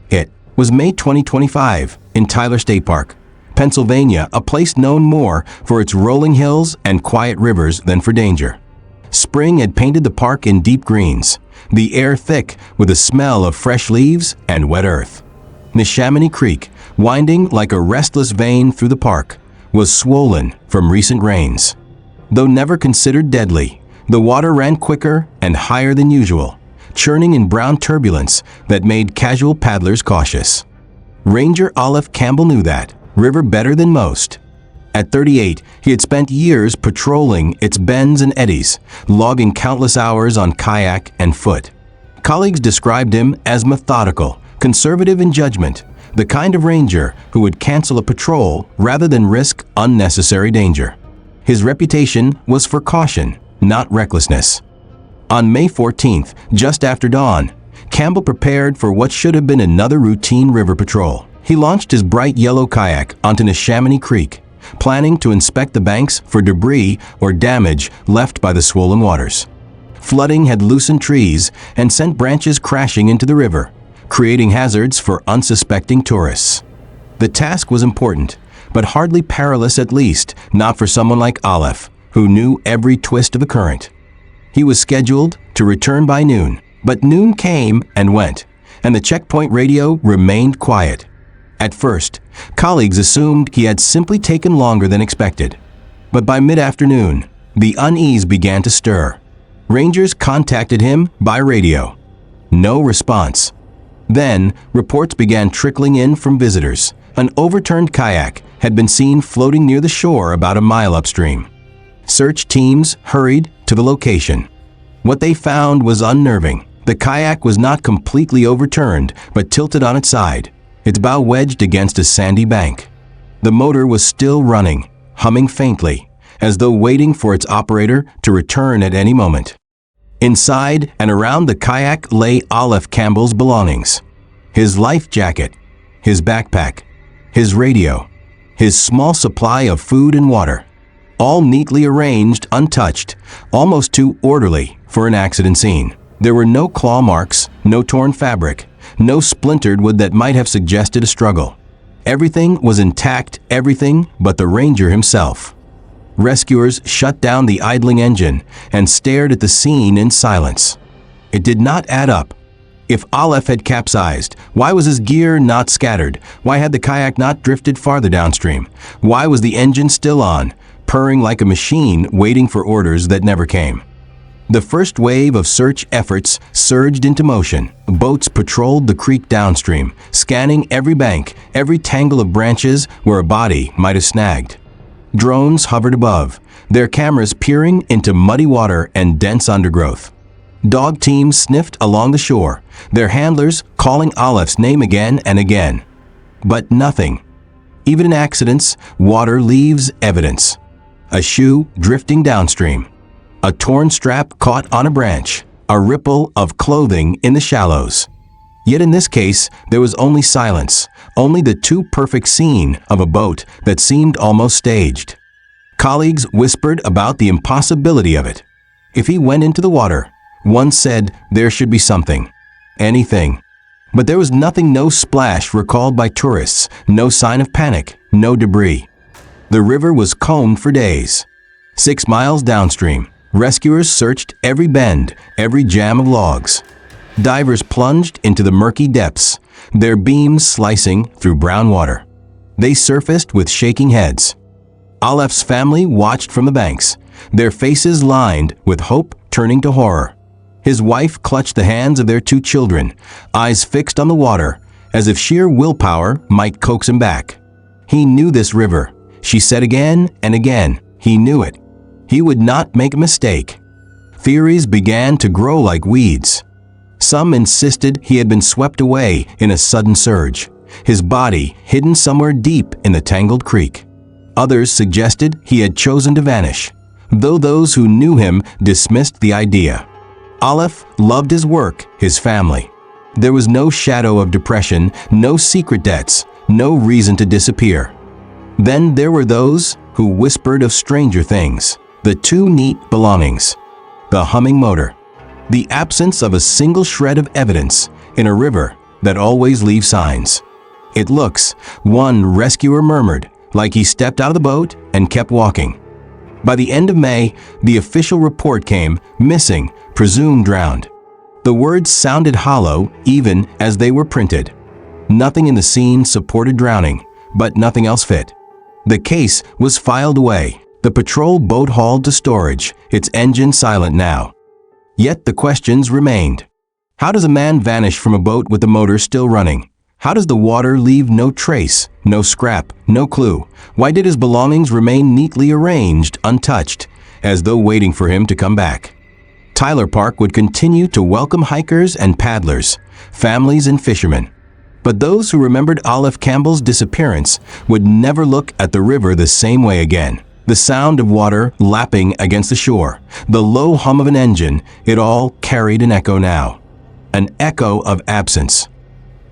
It was May 2025 in Tyler State Park, Pennsylvania, a place known more for its rolling hills and quiet rivers than for danger. Spring had painted the park in deep greens, the air thick with the smell of fresh leaves and wet earth. Neshaminy Creek, winding like a restless vein through the park, was swollen from recent rains. Though never considered deadly, the water ran quicker and higher than usual, churning in brown turbulence that made casual paddlers cautious. Ranger Alef Campbell knew that river better than most. At 38, he had spent years patrolling its bends and eddies, logging countless hours on kayak and foot. Colleagues described him as methodical, conservative in judgment, the kind of ranger who would cancel a patrol rather than risk unnecessary danger. His reputation was for caution, not recklessness. On May 14th, just after dawn, Campbell prepared for what should have been another routine river patrol. He launched his bright yellow kayak onto Neshaminy Creek, planning to inspect the banks for debris or damage left by the swollen waters. Flooding had loosened trees and sent branches crashing into the river, creating hazards for unsuspecting tourists. The task was important, but hardly perilous, at least not for someone like Alef, who knew every twist of the current. He was scheduled to return by noon, but noon came and went, and the checkpoint radio remained quiet. At first, colleagues assumed he had simply taken longer than expected. But by mid-afternoon, the unease began to stir. Rangers contacted him by radio. No response. Then, reports began trickling in from visitors. An overturned kayak had been seen floating near the shore about a mile upstream. Search teams hurried to the location. What they found was unnerving. The kayak was not completely overturned, but tilted on its side, its bow wedged against a sandy bank. The motor was still running, humming faintly, as though waiting for its operator to return at any moment. Inside and around the kayak lay Alef Campbell's belongings. His life jacket, his backpack, his radio, his small supply of food and water, all neatly arranged, untouched, almost too orderly for an accident scene. There were no claw marks, no torn fabric, no splintered wood that might have suggested a struggle. Everything was intact, everything but the ranger himself. Rescuers shut down the idling engine and stared at the scene in silence. It did not add up. If Alef had capsized, why was his gear not scattered? Why had the kayak not drifted farther downstream? Why was the engine still on, purring like a machine waiting for orders that never came? The first wave of search efforts surged into motion. Boats patrolled the creek downstream, scanning every bank, every tangle of branches where a body might have snagged. Drones hovered above, their cameras peering into muddy water and dense undergrowth. Dog teams sniffed along the shore, their handlers calling Alef's name again and again. But nothing. Even in accidents, water leaves evidence. A shoe drifting downstream. A torn strap caught on a branch. A ripple of clothing in the shallows. Yet in this case, there was only silence, only the too perfect scene of a boat that seemed almost staged. Colleagues whispered about the impossibility of it. If he went into the water, one said there should be something, anything. But there was nothing, no splash recalled by tourists, no sign of panic, no debris. The river was combed for days. 6 miles downstream, rescuers searched every bend, every jam of logs. Divers plunged into the murky depths, their beams slicing through brown water. They surfaced with shaking heads. Alef's family watched from the banks, their faces lined with hope turning to horror. His wife clutched the hands of their 2 children, eyes fixed on the water, as if sheer willpower might coax him back. He knew this river, she said again and again. He knew it. He would not make a mistake. Theories began to grow like weeds. Some insisted he had been swept away in a sudden surge, his body hidden somewhere deep in the tangled creek. Others suggested he had chosen to vanish, though those who knew him dismissed the idea. Alef loved his work, his family. There was no shadow of depression, no secret debts, no reason to disappear. Then there were those who whispered of stranger things, the 2 neat belongings, the humming motor, the absence of a single shred of evidence in a river that always leaves signs. It looks, one rescuer murmured, like he stepped out of the boat and kept walking. By the end of May, the official report came, missing, presumed drowned. The words sounded hollow even as they were printed. Nothing in the scene supported drowning, but nothing else fit. The case was filed away, the patrol boat hauled to storage, its engine silent now. Yet the questions remained. How does a man vanish from a boat with the motor still running? How does the water leave no trace, no scrap, no clue? Why did his belongings remain neatly arranged, untouched, as though waiting for him to come back? Tyler Park would continue to welcome hikers and paddlers, families and fishermen. But those who remembered Alef Campbell's disappearance would never look at the river the same way again. The sound of water lapping against the shore, the low hum of an engine, it all carried an echo now. An echo of absence.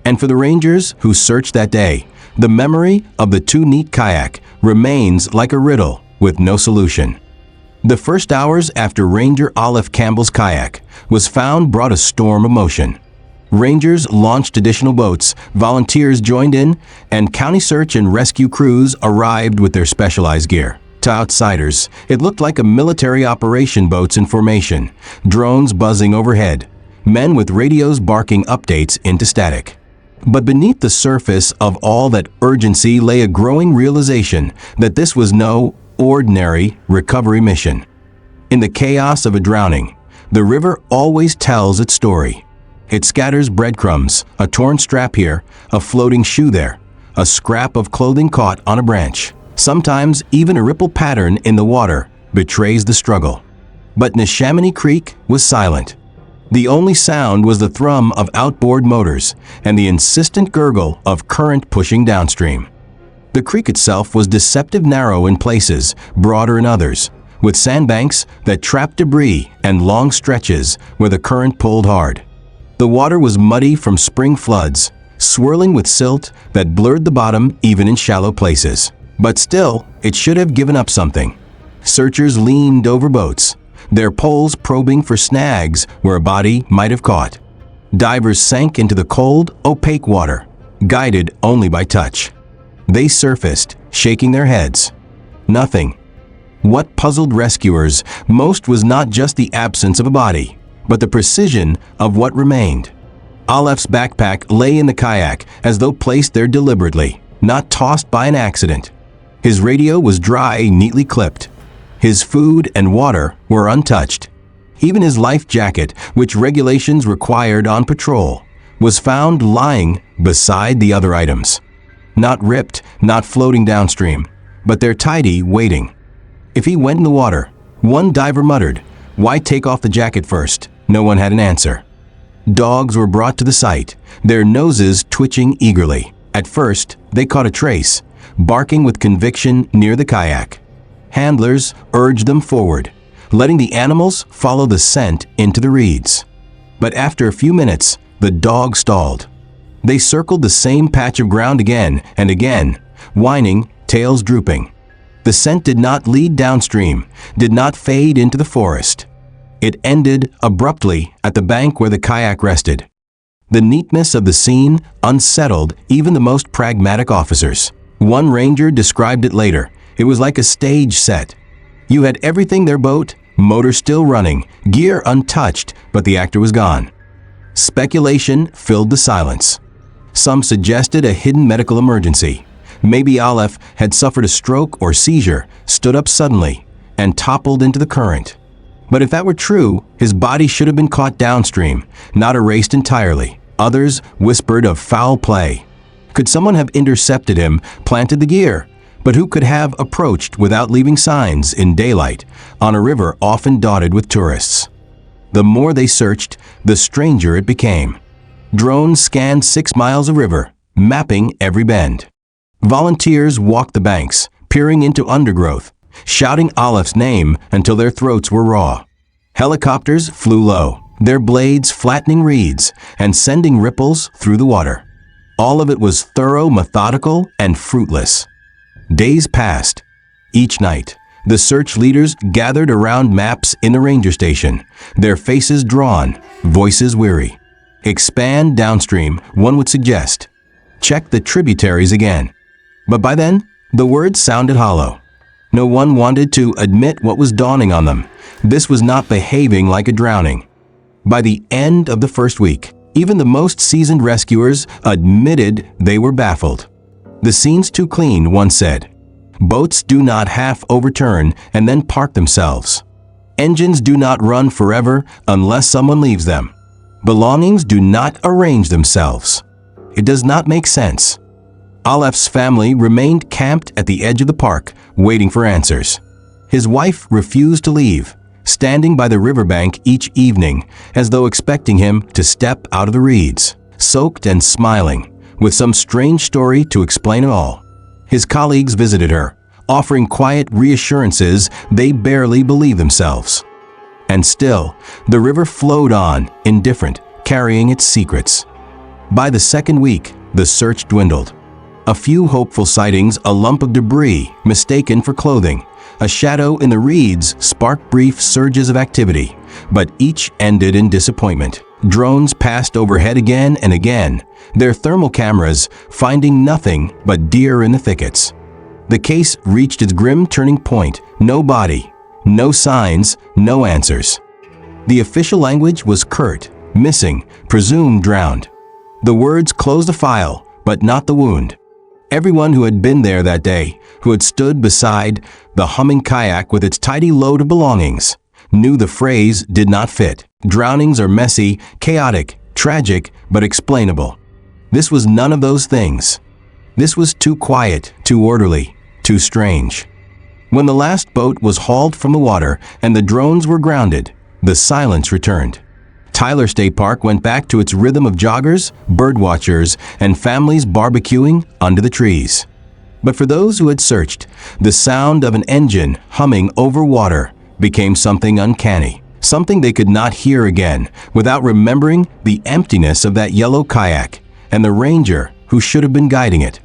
And for the rangers who searched that day, the memory of the 2 neat kayak remains like a riddle with no solution. The first hours after Ranger Alef Campbell's kayak was found brought a storm of motion. Rangers launched additional boats, volunteers joined in, and county search and rescue crews arrived with their specialized gear. To outsiders, it looked like a military operation, boats in formation, drones buzzing overhead, men with radios barking updates into static. But beneath the surface of all that urgency lay a growing realization that this was no ordinary recovery mission. In the chaos of a drowning, the river always tells its story. It scatters breadcrumbs, a torn strap here, a floating shoe there, a scrap of clothing caught on a branch. Sometimes even a ripple pattern in the water betrays the struggle. But Neshaminy Creek was silent. The only sound was the thrum of outboard motors and the insistent gurgle of current pushing downstream. The creek itself was deceptive narrow in places, broader in others, with sandbanks that trapped debris and long stretches where the current pulled hard. The water was muddy from spring floods, swirling with silt that blurred the bottom even in shallow places. But still, it should have given up something. Searchers leaned over boats, their poles probing for snags where a body might have caught. Divers sank into the cold, opaque water, guided only by touch. They surfaced, shaking their heads. Nothing. What puzzled rescuers most was not just the absence of a body, but the precision of what remained. Alef's backpack lay in the kayak as though placed there deliberately, not tossed by an accident. His radio was dry, neatly clipped. His food and water were untouched. Even his life jacket, which regulations required on patrol, was found lying beside the other items. Not ripped, not floating downstream, but there tidy, waiting. If he went in the water, one diver muttered, "Why take off the jacket first?" No one had an answer. Dogs were brought to the site, their noses twitching eagerly. At first, they caught a trace, barking with conviction near the kayak. Handlers urged them forward, letting the animals follow the scent into the reeds. But after a few minutes, the dogs stalled. They circled the same patch of ground again and again, whining, tails drooping. The scent did not lead downstream, did not fade into the forest. It ended abruptly at the bank where the kayak rested. The neatness of the scene unsettled even the most pragmatic officers. One ranger described it later. It was like a stage set. You had everything their boat, motor still running, gear untouched, but the actor was gone. Speculation filled the silence. Some suggested a hidden medical emergency. Maybe Alef had suffered a stroke or seizure, stood up suddenly, and toppled into the current. But if that were true, his body should have been caught downstream, not erased entirely. Others whispered of foul play. Could someone have intercepted him, planted the gear? But who could have approached without leaving signs in daylight on a river often dotted with tourists? The more they searched, the stranger it became. Drones scanned 6 miles of river, mapping every bend. Volunteers walked the banks, peering into undergrowth, shouting Alef's name until their throats were raw. Helicopters flew low, their blades flattening reeds and sending ripples through the water. All of it was thorough, methodical, and fruitless. Days passed. Each night, the search leaders gathered around maps in the ranger station, their faces drawn, voices weary. Expand downstream, one would suggest. Check the tributaries again. But by then, the words sounded hollow. No one wanted to admit what was dawning on them. This was not behaving like a drowning. By the end of the first week, even the most seasoned rescuers admitted they were baffled. The scene's too clean, one said. Boats do not half overturn and then park themselves. Engines do not run forever unless someone leaves them. Belongings do not arrange themselves. It does not make sense. Alef's family remained camped at the edge of the park, waiting for answers. His wife refused to leave, standing by the riverbank each evening as though expecting him to step out of the reeds, soaked and smiling, with some strange story to explain it all. His colleagues visited her, offering quiet reassurances they barely believed themselves. And still, the river flowed on, indifferent, carrying its secrets. By the second week, the search dwindled. A few hopeful sightings, a lump of debris mistaken for clothing, a shadow in the reeds sparked brief surges of activity, but each ended in disappointment. Drones passed overhead again and again, their thermal cameras finding nothing but deer in the thickets. The case reached its grim turning point. No body, no signs, no answers. The official language was curt: missing, presumed drowned. The words closed the file, but not the wound. Everyone who had been there that day, who had stood beside the humming kayak with its tidy load of belongings, knew the phrase did not fit. Drownings are messy, chaotic, tragic, but explainable. This was none of those things. This was too quiet, too orderly, too strange. When the last boat was hauled from the water and the drones were grounded, the silence returned. Tyler State Park went back to its rhythm of joggers, birdwatchers, and families barbecuing under the trees. But for those who had searched, the sound of an engine humming over water became something uncanny, something they could not hear again without remembering the emptiness of that yellow kayak and the ranger who should have been guiding it.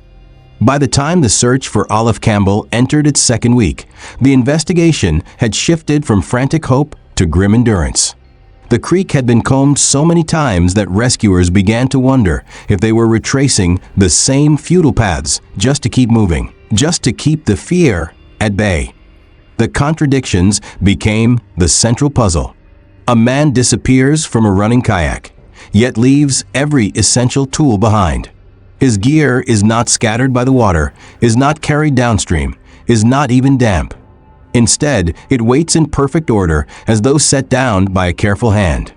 By the time the search for Alef Campbell entered its second week, the investigation had shifted from frantic hope to grim endurance. The creek had been combed so many times that rescuers began to wonder if they were retracing the same futile paths just to keep moving, just to keep the fear at bay. The contradictions became the central puzzle. A man disappears from a running kayak, yet leaves every essential tool behind. His gear is not scattered by the water, is not carried downstream, is not even damp. Instead, it waits in perfect order as though set down by a careful hand.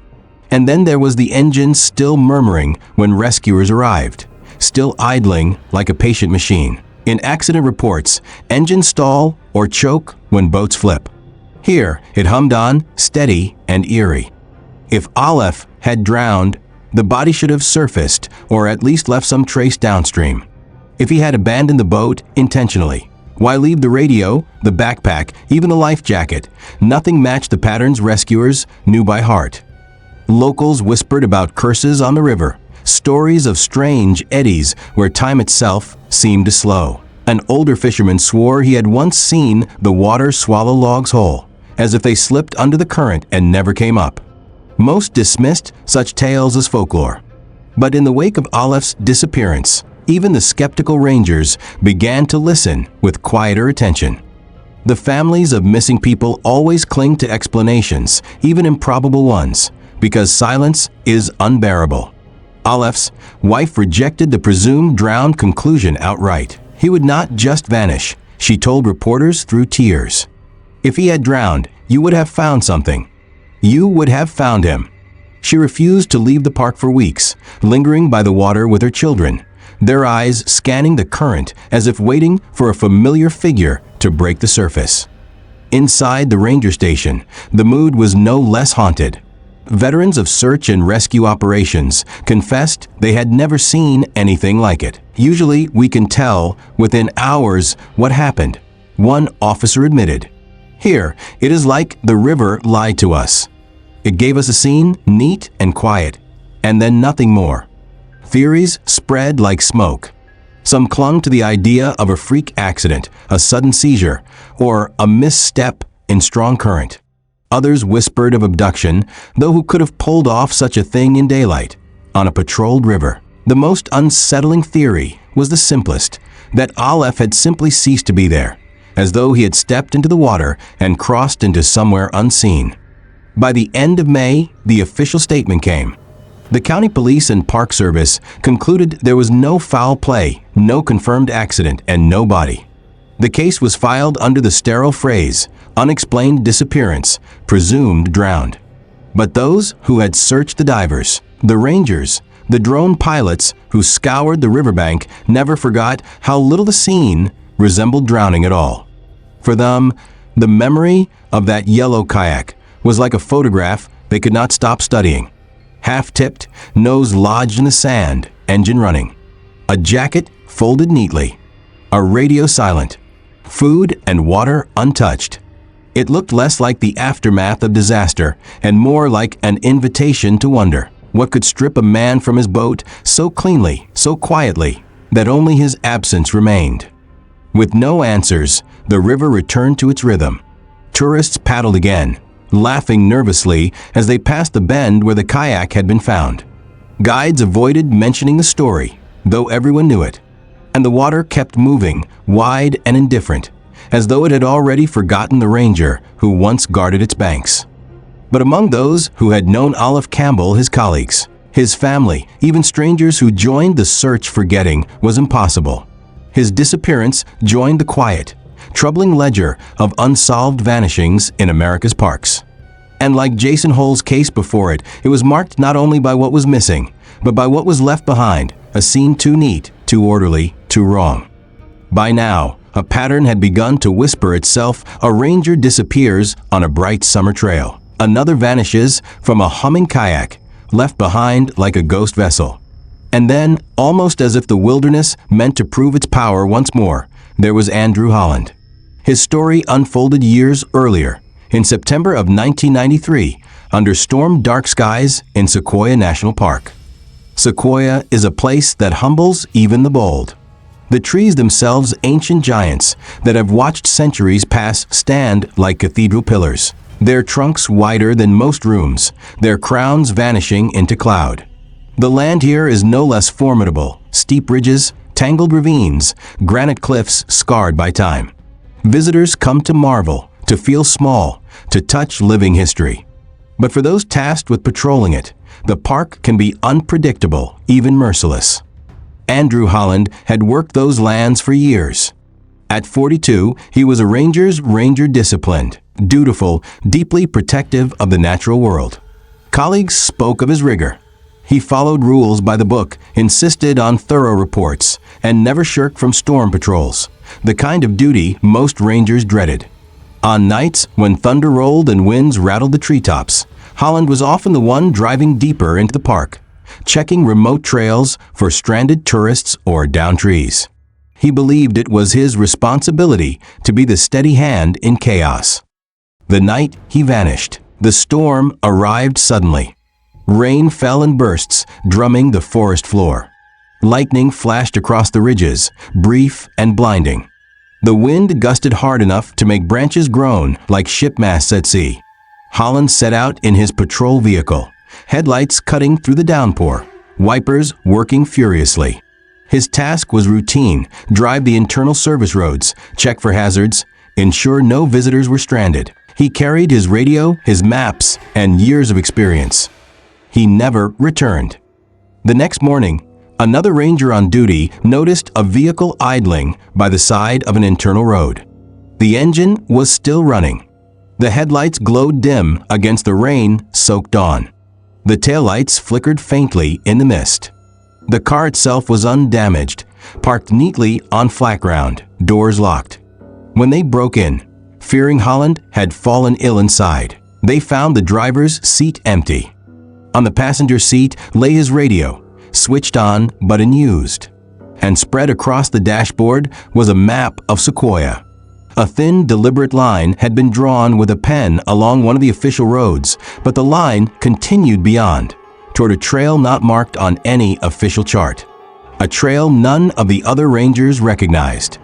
And then there was the engine still murmuring when rescuers arrived, still idling like a patient machine. In accident reports, engines stall or choke when boats flip. Here, it hummed on, steady and eerie. If Alef had drowned, the body should have surfaced or at least left some trace downstream. If he had abandoned the boat intentionally, why leave the radio, the backpack, even the life jacket? Nothing matched the patterns rescuers knew by heart. Locals whispered about curses on the river, stories of strange eddies where time itself seemed to slow. An older fisherman swore he had once seen the water swallow logs whole, as if they slipped under the current and never came up. Most dismissed such tales as folklore. But in the wake of Alef's disappearance, even the skeptical rangers began to listen with quieter attention. The families of missing people always cling to explanations, even improbable ones, because silence is unbearable. Alef's wife rejected the presumed drowned conclusion outright. He would not just vanish, she told reporters through tears. If he had drowned, you would have found something. You would have found him. She refused to leave the park for weeks, lingering by the water with her children, their eyes scanning the current as if waiting for a familiar figure to break the surface. Inside the ranger station, the mood was no less haunted. Veterans of search and rescue operations confessed they had never seen anything like it. Usually, we can tell within hours what happened, one officer admitted. Here, it is like the river lied to us. It gave us a scene, neat and quiet, and then nothing more. Theories spread like smoke. Some clung to the idea of a freak accident, a sudden seizure, or a misstep in strong current. Others whispered of abduction, though who could have pulled off such a thing in daylight, on a patrolled river? The most unsettling theory was the simplest, that Alef had simply ceased to be there, as though he had stepped into the water and crossed into somewhere unseen. By the end of May, the official statement came. The county police and park service concluded there was no foul play, no confirmed accident, and no body. The case was filed under the sterile phrase, unexplained disappearance, presumed drowned. But those who had searched the divers, the rangers, the drone pilots who scoured the riverbank never forgot how little the scene resembled drowning at all. For them, the memory of that yellow kayak was like a photograph they could not stop studying. Half-tipped, nose lodged in the sand, engine running. A jacket folded neatly. A radio silent. Food and water untouched. It looked less like the aftermath of disaster and more like an invitation to wonder what could strip a man from his boat so cleanly, so quietly, that only his absence remained. With no answers, the river returned to its rhythm. Tourists paddled again, laughing nervously as they passed the bend where the kayak had been found. Guides avoided mentioning the story, though everyone knew it, and the water kept moving, wide and indifferent, as though it had already forgotten the ranger who once guarded its banks. But among those who had known Alef Campbell, his colleagues, his family, even strangers who joined the search forgetting was impossible. His disappearance joined the quiet, troubling ledger of unsolved vanishings in America's parks. And like Jason Hol's case before it, it was marked not only by what was missing, but by what was left behind, a scene too neat, too orderly, too wrong. By now, a pattern had begun to whisper itself. A ranger disappears on a bright summer trail. Another vanishes from a humming kayak, left behind like a ghost vessel. And then, almost as if the wilderness meant to prove its power once more, there was Andrew Holland. His story unfolded years earlier, in September of 1993, under storm-dark skies in Sequoia National Park. Sequoia is a place that humbles even the bold. The trees themselves, ancient giants that have watched centuries pass, stand like cathedral pillars, their trunks wider than most rooms, their crowns vanishing into cloud. The land here is no less formidable: steep ridges, tangled ravines, granite cliffs scarred by time. Visitors come to marvel, to feel small, to touch living history. But for those tasked with patrolling it, the park can be unpredictable, even merciless. Andrew Holland had worked those lands for years. At 42, he was a ranger's ranger, disciplined, dutiful, deeply protective of the natural world. Colleagues spoke of his rigor. He followed rules by the book, insisted on thorough reports, and never shirked from storm patrols, the kind of duty most rangers dreaded. On nights when thunder rolled and winds rattled the treetops, Holland was often the one driving deeper into the park, checking remote trails for stranded tourists or downed trees. He believed it was his responsibility to be the steady hand in chaos. The night he vanished, the storm arrived suddenly. Rain fell in bursts, drumming the forest floor. Lightning flashed across the ridges, brief and blinding. The wind gusted hard enough to make branches groan like ship masts at sea. Holland set out in his patrol vehicle, headlights cutting through the downpour, wipers working furiously. His task was routine: drive the internal service roads, check for hazards, ensure no visitors were stranded. He carried his radio, his maps, and years of experience. He never returned. The next morning, another ranger on duty noticed a vehicle idling by the side of an internal road. The engine was still running. The headlights glowed dim against the rain-soaked dawn. The taillights flickered faintly in the mist. The car itself was undamaged, parked neatly on flat ground, doors locked. When they broke in, fearing Holland had fallen ill inside, they found the driver's seat empty. On the passenger seat lay his radio, switched on but unused. And spread across the dashboard was a map of Sequoia. A thin, deliberate line had been drawn with a pen along one of the official roads, but the line continued beyond, toward a trail not marked on any official chart. A trail none of the other rangers recognized.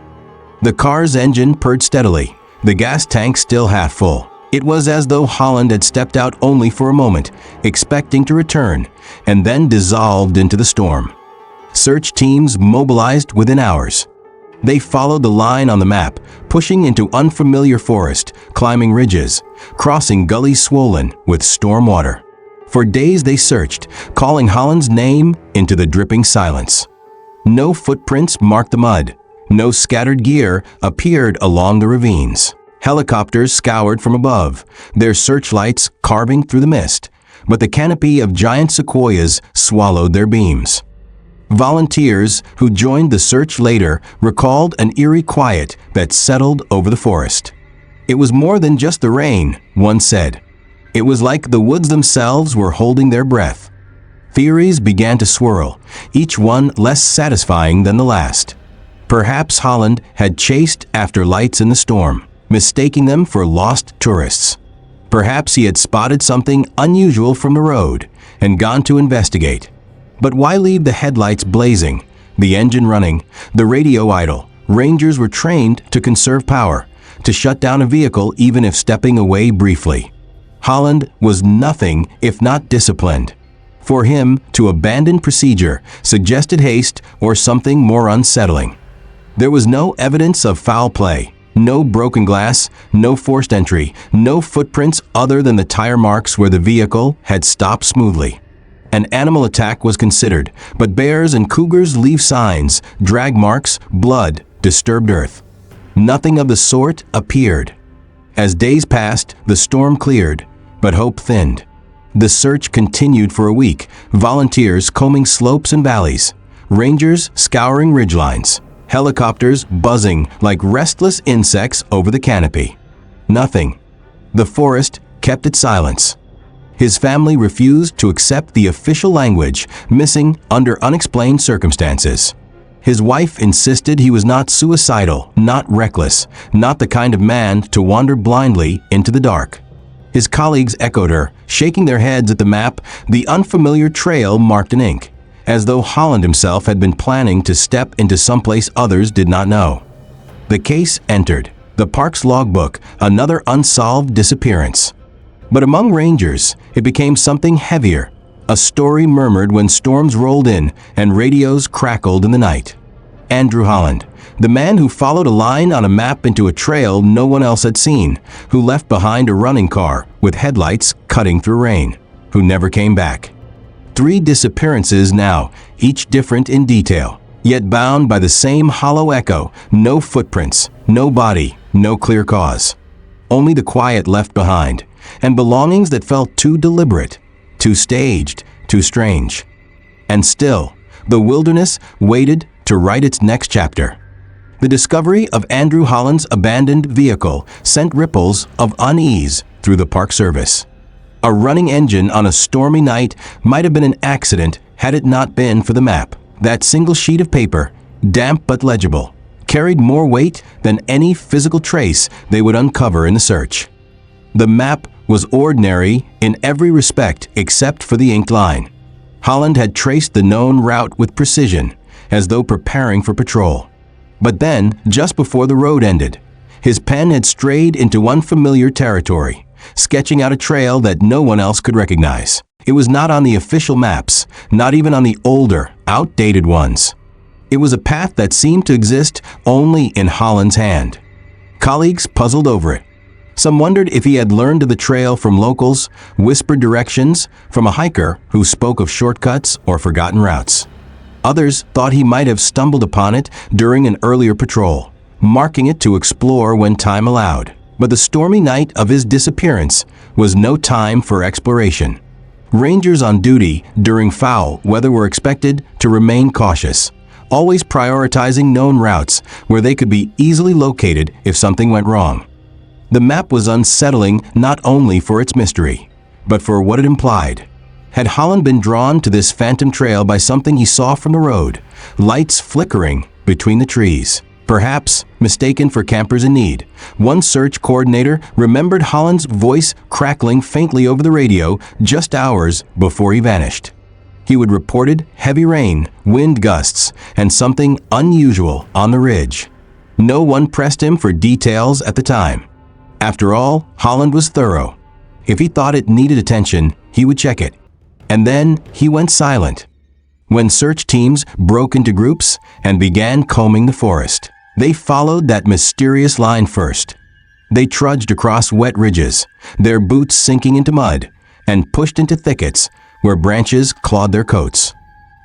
The car's engine purred steadily, the gas tank still half full. It was as though Holland had stepped out only for a moment, expecting to return, and then dissolved into the storm. Search teams mobilized within hours. They followed the line on the map, pushing into unfamiliar forest, climbing ridges, crossing gullies swollen with storm water. For days they searched, calling Holland's name into the dripping silence. No footprints marked the mud. No scattered gear appeared along the ravines. Helicopters scoured from above, their searchlights carving through the mist, but the canopy of giant sequoias swallowed their beams. Volunteers who joined the search later recalled an eerie quiet that settled over the forest. It was more than just the rain, one said. It was like the woods themselves were holding their breath. Theories began to swirl, each one less satisfying than the last. Perhaps Holland had chased after lights in the storm, mistaking them for lost tourists. Perhaps he had spotted something unusual from the road and gone to investigate. But why leave the headlights blazing, the engine running, the radio idle? Rangers were trained to conserve power, to shut down a vehicle even if stepping away briefly. Holland was nothing if not disciplined. For him, to abandon procedure suggested haste or something more unsettling. There was no evidence of foul play, no broken glass, no forced entry, no footprints other than the tire marks where the vehicle had stopped smoothly. An animal attack was considered, but bears and cougars leave signs, drag marks, blood, disturbed earth. Nothing of the sort appeared. As days passed, the storm cleared, but hope thinned. The search continued for a week, volunteers combing slopes and valleys, rangers scouring ridgelines, helicopters buzzing like restless insects over the canopy. Nothing. The forest kept its silence. His family refused to accept the official language, missing under unexplained circumstances. His wife insisted he was not suicidal, not reckless, not the kind of man to wander blindly into the dark. His colleagues echoed her, shaking their heads at the map, the unfamiliar trail marked in ink, as though Holland himself had been planning to step into someplace others did not know. The case entered, the park's logbook, another unsolved disappearance. But among rangers, it became something heavier. A story murmured when storms rolled in and radios crackled in the night. Andrew Holland, the man who followed a line on a map into a trail no one else had seen, who left behind a running car with headlights cutting through rain, who never came back. 3 disappearances now, each different in detail, yet bound by the same hollow echo, no footprints, no body, no clear cause. Only the quiet left behind, and belongings that felt too deliberate, too staged, too strange. And still, the wilderness waited to write its next chapter. The discovery of Andrew Holland's abandoned vehicle sent ripples of unease through the Park Service. A running engine on a stormy night might have been an accident had it not been for the map. That single sheet of paper, damp but legible, carried more weight than any physical trace they would uncover in the search. The map was ordinary in every respect except for the inked line. Holland had traced the known route with precision, as though preparing for patrol. But then, just before the road ended, his pen had strayed into unfamiliar territory, sketching out a trail that no one else could recognize. It was not on the official maps, not even on the older, outdated ones. It was a path that seemed to exist only in Holland's hand. Colleagues puzzled over it. Some wondered if he had learned of the trail from locals, whispered directions from a hiker who spoke of shortcuts or forgotten routes. Others thought he might have stumbled upon it during an earlier patrol, marking it to explore when time allowed. But the stormy night of his disappearance was no time for exploration. Rangers on duty during foul weather were expected to remain cautious, always prioritizing known routes where they could be easily located if something went wrong. The map was unsettling not only for its mystery, but for what it implied. Had Holland been drawn to this phantom trail by something he saw from the road, lights flickering between the trees? Perhaps mistaken for campers in need. One search coordinator remembered Holland's voice crackling faintly over the radio just hours before he vanished. He would reported heavy rain, wind gusts, and something unusual on the ridge. No one pressed him for details at the time. After all, Holland was thorough. If he thought it needed attention, he would check it. And then he went silent. When search teams broke into groups and began combing the forest, they followed that mysterious line first. They trudged across wet ridges, their boots sinking into mud, and pushed into thickets where branches clawed their coats.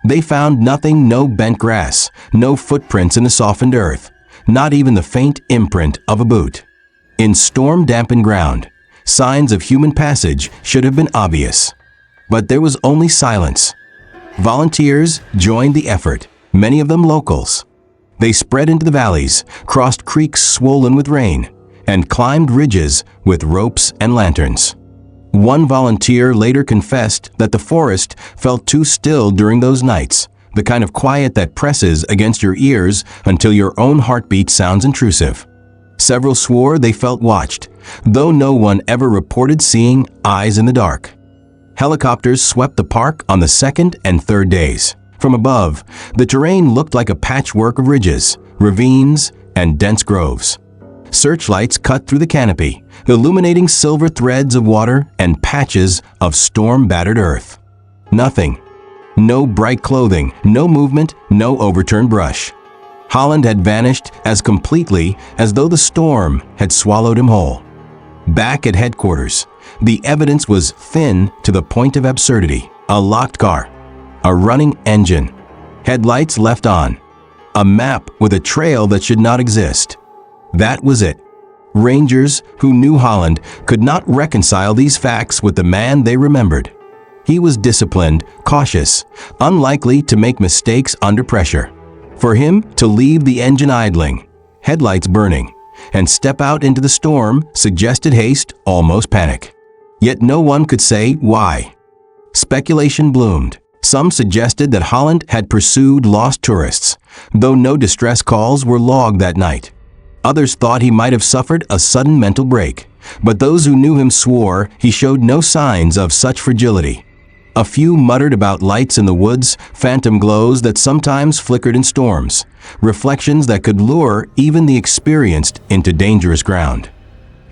They found nothing, no bent grass, no footprints in the softened earth, not even the faint imprint of a boot. In storm-dampened ground, signs of human passage should have been obvious. But there was only silence. Volunteers joined the effort, many of them locals. They spread into the valleys, crossed creeks swollen with rain, and climbed ridges with ropes and lanterns. One volunteer later confessed that the forest felt too still during those nights, the kind of quiet that presses against your ears until your own heartbeat sounds intrusive. Several swore they felt watched, though no one ever reported seeing eyes in the dark. Helicopters swept the park on the second and third days. From above, the terrain looked like a patchwork of ridges, ravines, and dense groves. Searchlights cut through the canopy, illuminating silver threads of water and patches of storm-battered earth. Nothing. No bright clothing, no movement, no overturned brush. Holland had vanished as completely as though the storm had swallowed him whole. Back at headquarters, the evidence was thin to the point of absurdity. A locked car, a running engine, headlights left on, a map with a trail that should not exist. That was it. Rangers who knew Holland could not reconcile these facts with the man they remembered. He was disciplined, cautious, unlikely to make mistakes under pressure. For him to leave the engine idling, headlights burning, and step out into the storm suggested haste, almost panic. Yet no one could say why. Speculation bloomed. Some suggested that Holland had pursued lost tourists, though no distress calls were logged that night. Others thought he might have suffered a sudden mental break, but those who knew him swore he showed no signs of such fragility. A few muttered about lights in the woods, phantom glows that sometimes flickered in storms, reflections that could lure even the experienced into dangerous ground.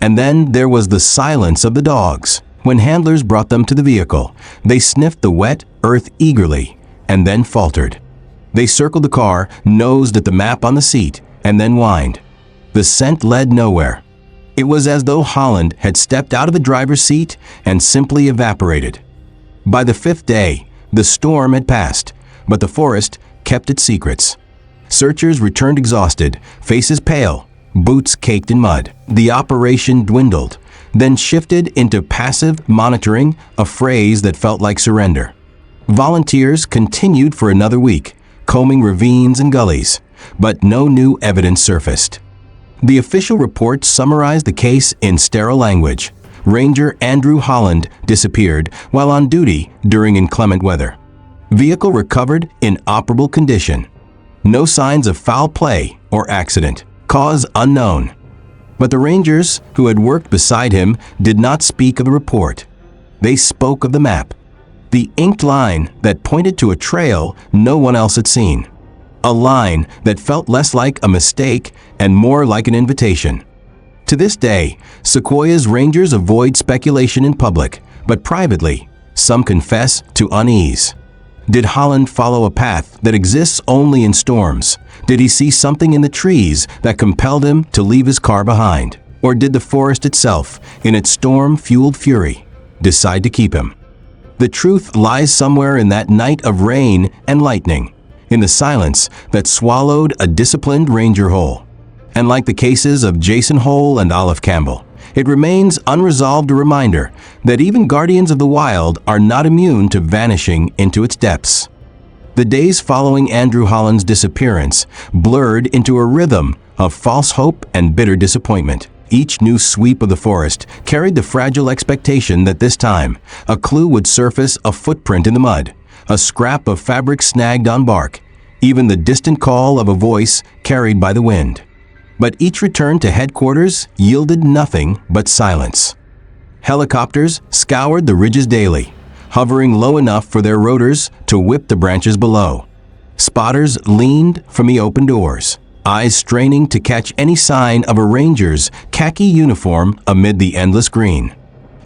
And then there was the silence of the dogs. When handlers brought them to the vehicle, they sniffed the wet earth eagerly and then faltered. They circled the car, nosed at the map on the seat, and then whined. The scent led nowhere. It was as though Holland had stepped out of the driver's seat and simply evaporated. By the fifth day, the storm had passed, but the forest kept its secrets. Searchers returned exhausted, faces pale, boots caked in mud. The operation dwindled, then shifted into passive monitoring, a phrase that felt like surrender. Volunteers continued for another week, combing ravines and gullies, but no new evidence surfaced. The official report summarized the case in sterile language. Ranger Andrew Holland disappeared while on duty during inclement weather. Vehicle recovered in operable condition. No signs of foul play or accident. Cause unknown. But the rangers who had worked beside him did not speak of the report. They spoke of the map, the inked line that pointed to a trail no one else had seen. A line that felt less like a mistake and more like an invitation. To this day, Sequoia's rangers avoid speculation in public, but privately, some confess to unease. Did Holland follow a path that exists only in storms? Did he see something in the trees that compelled him to leave his car behind? Or did the forest itself, in its storm-fueled fury, decide to keep him? The truth lies somewhere in that night of rain and lightning, in the silence that swallowed a disciplined ranger whole. And like the cases of Jason Hol and Alef Campbell, it remains unresolved, a reminder that even guardians of the wild are not immune to vanishing into its depths. The days following Andrew Holland's disappearance blurred into a rhythm of false hope and bitter disappointment. Each new sweep of the forest carried the fragile expectation that this time, a clue would surface, a footprint in the mud, a scrap of fabric snagged on bark, even the distant call of a voice carried by the wind. But each return to headquarters yielded nothing but silence. Helicopters scoured the ridges daily, hovering low enough for their rotors to whip the branches below. Spotters leaned from the open doors, eyes straining to catch any sign of a ranger's khaki uniform amid the endless green.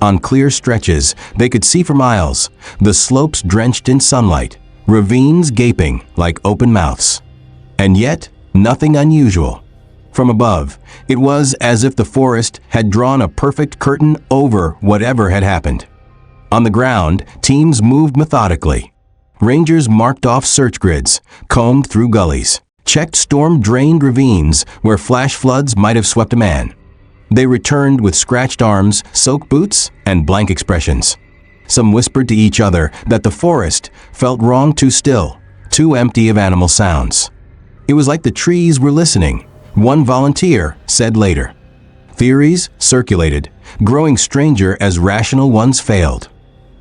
On clear stretches, they could see for miles, the slopes drenched in sunlight, ravines gaping like open mouths. And yet, nothing unusual. From above, it was as if the forest had drawn a perfect curtain over whatever had happened. On the ground, teams moved methodically. Rangers marked off search grids, combed through gullies, checked storm-drained ravines where flash floods might have swept a man. They returned with scratched arms, soaked boots, and blank expressions. Some whispered to each other that the forest felt wrong, too still, too empty of animal sounds. It was like the trees were listening, one volunteer said later. Theories circulated, growing stranger as rational ones failed.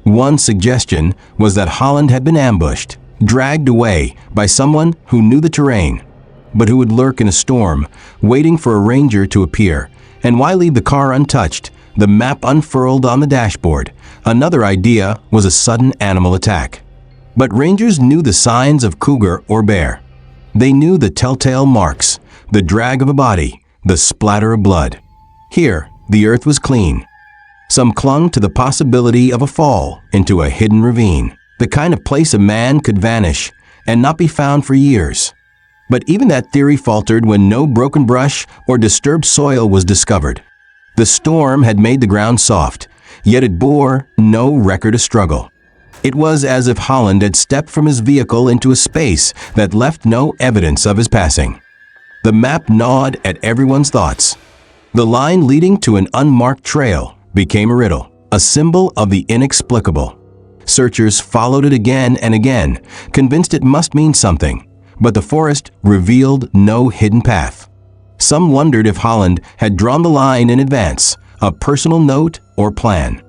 One suggestion was that Holland had been ambushed, dragged away by someone who knew the terrain, but who would lurk in a storm, waiting for a ranger to appear. And why leave the car untouched, the map unfurled on the dashboard? Another idea was a sudden animal attack. But rangers knew the signs of cougar or bear. They knew the telltale marks, the drag of a body, the splatter of blood. Here, the earth was clean. Some clung to the possibility of a fall into a hidden ravine, the kind of place a man could vanish and not be found for years. But even that theory faltered when no broken brush or disturbed soil was discovered. The storm had made the ground soft, yet it bore no record of struggle. It was as if Holland had stepped from his vehicle into a space that left no evidence of his passing. The map gnawed at everyone's thoughts. The line leading to an unmarked trail became a riddle, a symbol of the inexplicable. Searchers followed it again and again, convinced it must mean something, but the forest revealed no hidden path. Some wondered if Holland had drawn the line in advance, a personal note or plan.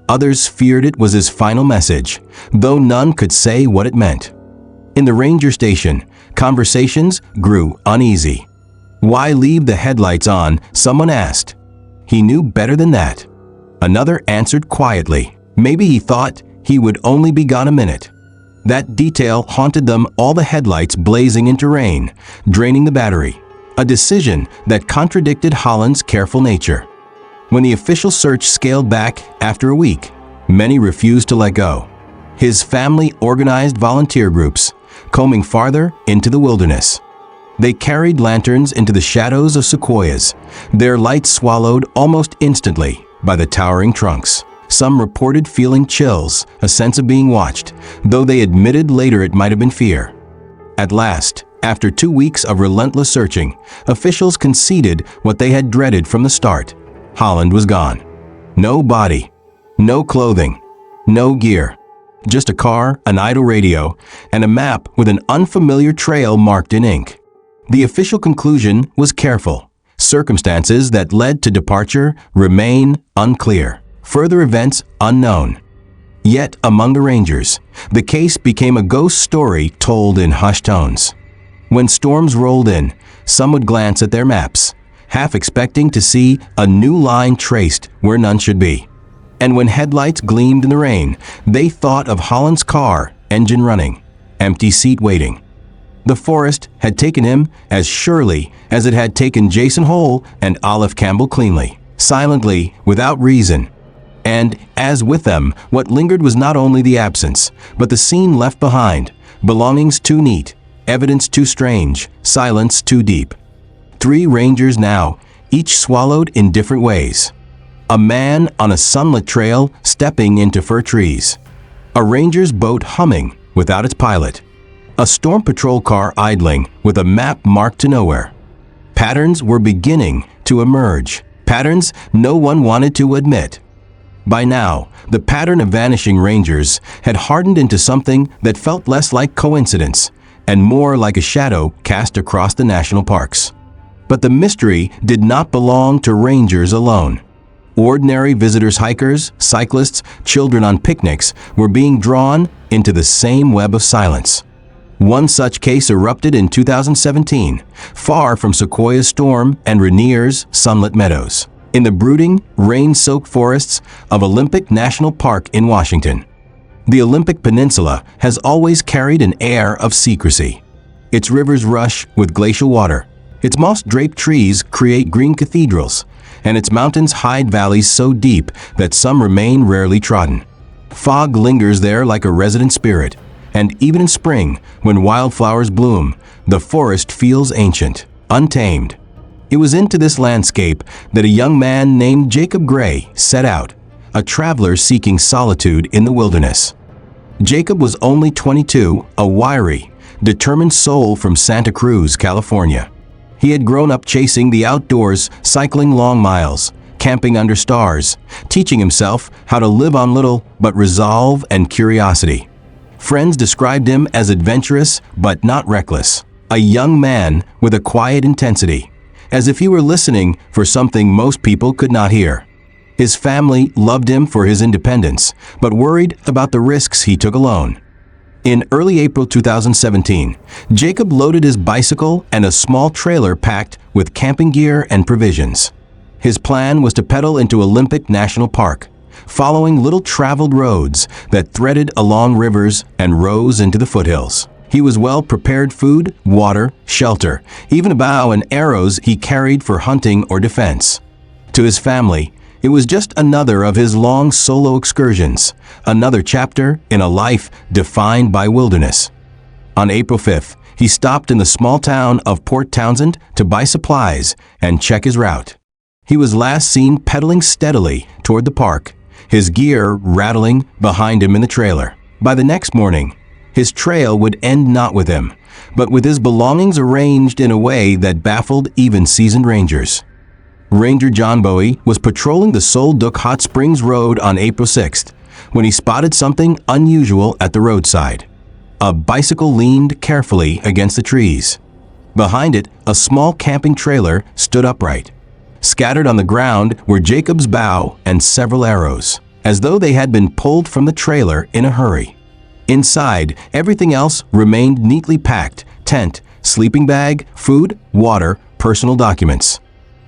Others feared it was his final message, though none could say what it meant. In the ranger station, conversations grew uneasy. "Why leave the headlights on?" someone asked. He knew better than that. Another answered quietly. Maybe he thought he would only be gone a minute. That detail haunted them, all the headlights blazing into rain, draining the battery, a decision that contradicted Holland's careful nature. When the official search scaled back after a week, many refused to let go. His family organized volunteer groups, combing farther into the wilderness. They carried lanterns into the shadows of sequoias, their lights swallowed almost instantly by the towering trunks. Some reported feeling chills, a sense of being watched, though they admitted later it might have been fear. At last, after 2 weeks of relentless searching, officials conceded what they had dreaded from the start. Holland was gone. No body, no clothing, no gear. Just a car, an idle radio, and a map with an unfamiliar trail marked in ink. The official conclusion was careful. Circumstances that led to departure remain unclear. Further events unknown. Yet among the rangers, the case became a ghost story told in hushed tones. When storms rolled in, some would glance at their maps, half expecting to see a new line traced where none should be. And when headlights gleamed in the rain, they thought of Holland's car, engine running, empty seat waiting. The forest had taken him as surely as it had taken Jason Hol and Alef Campbell cleanly, silently, without reason. And, as with them, what lingered was not only the absence, but the scene left behind, belongings too neat, evidence too strange, silence too deep. 3 rangers now, each swallowed in different ways. A man on a sunlit trail stepping into fir trees. A ranger's boat humming without its pilot. A storm patrol car idling with a map marked to nowhere. Patterns were beginning to emerge, patterns no one wanted to admit. By now, the pattern of vanishing rangers had hardened into something that felt less like coincidence and more like a shadow cast across the national parks. But the mystery did not belong to rangers alone. Ordinary visitors, hikers, cyclists, children on picnics were being drawn into the same web of silence. One such case erupted in 2017, far from Sequoia's storm and Rainier's sunlit meadows, in the brooding, rain-soaked forests of Olympic National Park in Washington. The Olympic Peninsula has always carried an air of secrecy. Its rivers rush with glacial water, its moss-draped trees create green cathedrals, and its mountains hide valleys so deep that some remain rarely trodden. Fog lingers there like a resident spirit, and even in spring, when wildflowers bloom, the forest feels ancient, untamed. It was into this landscape that a young man named Jacob Gray set out, a traveler seeking solitude in the wilderness. Jacob was only 22, a wiry, determined soul from Santa Cruz, California. He had grown up chasing the outdoors, cycling long miles, camping under stars, teaching himself how to live on little but resolve and curiosity. Friends described him as adventurous but not reckless, a young man with a quiet intensity, as if he were listening for something most people could not hear. His family loved him for his independence, but worried about the risks he took alone. In early April 2017, Jacob loaded his bicycle and a small trailer packed with camping gear and provisions. His plan was to pedal into Olympic National Park, following little traveled roads that threaded along rivers and rose into the foothills. He was well prepared: food, water, shelter, even a bow and arrows he carried for hunting or defense. To his family, it was just another of his long solo excursions, another chapter in a life defined by wilderness. On April 5th, he stopped in the small town of Port Townsend to buy supplies and check his route. He was last seen pedaling steadily toward the park, his gear rattling behind him in the trailer. By the next morning, his trail would end not with him, but with his belongings arranged in a way that baffled even seasoned rangers. Ranger John Bowie was patrolling the Sol Duc Hot Springs Road on April 6th when he spotted something unusual at the roadside. A bicycle leaned carefully against the trees. Behind it, a small camping trailer stood upright. Scattered on the ground were Jacob's bow and several arrows, as though they had been pulled from the trailer in a hurry. Inside, everything else remained neatly packed: tent, sleeping bag, food, water, personal documents.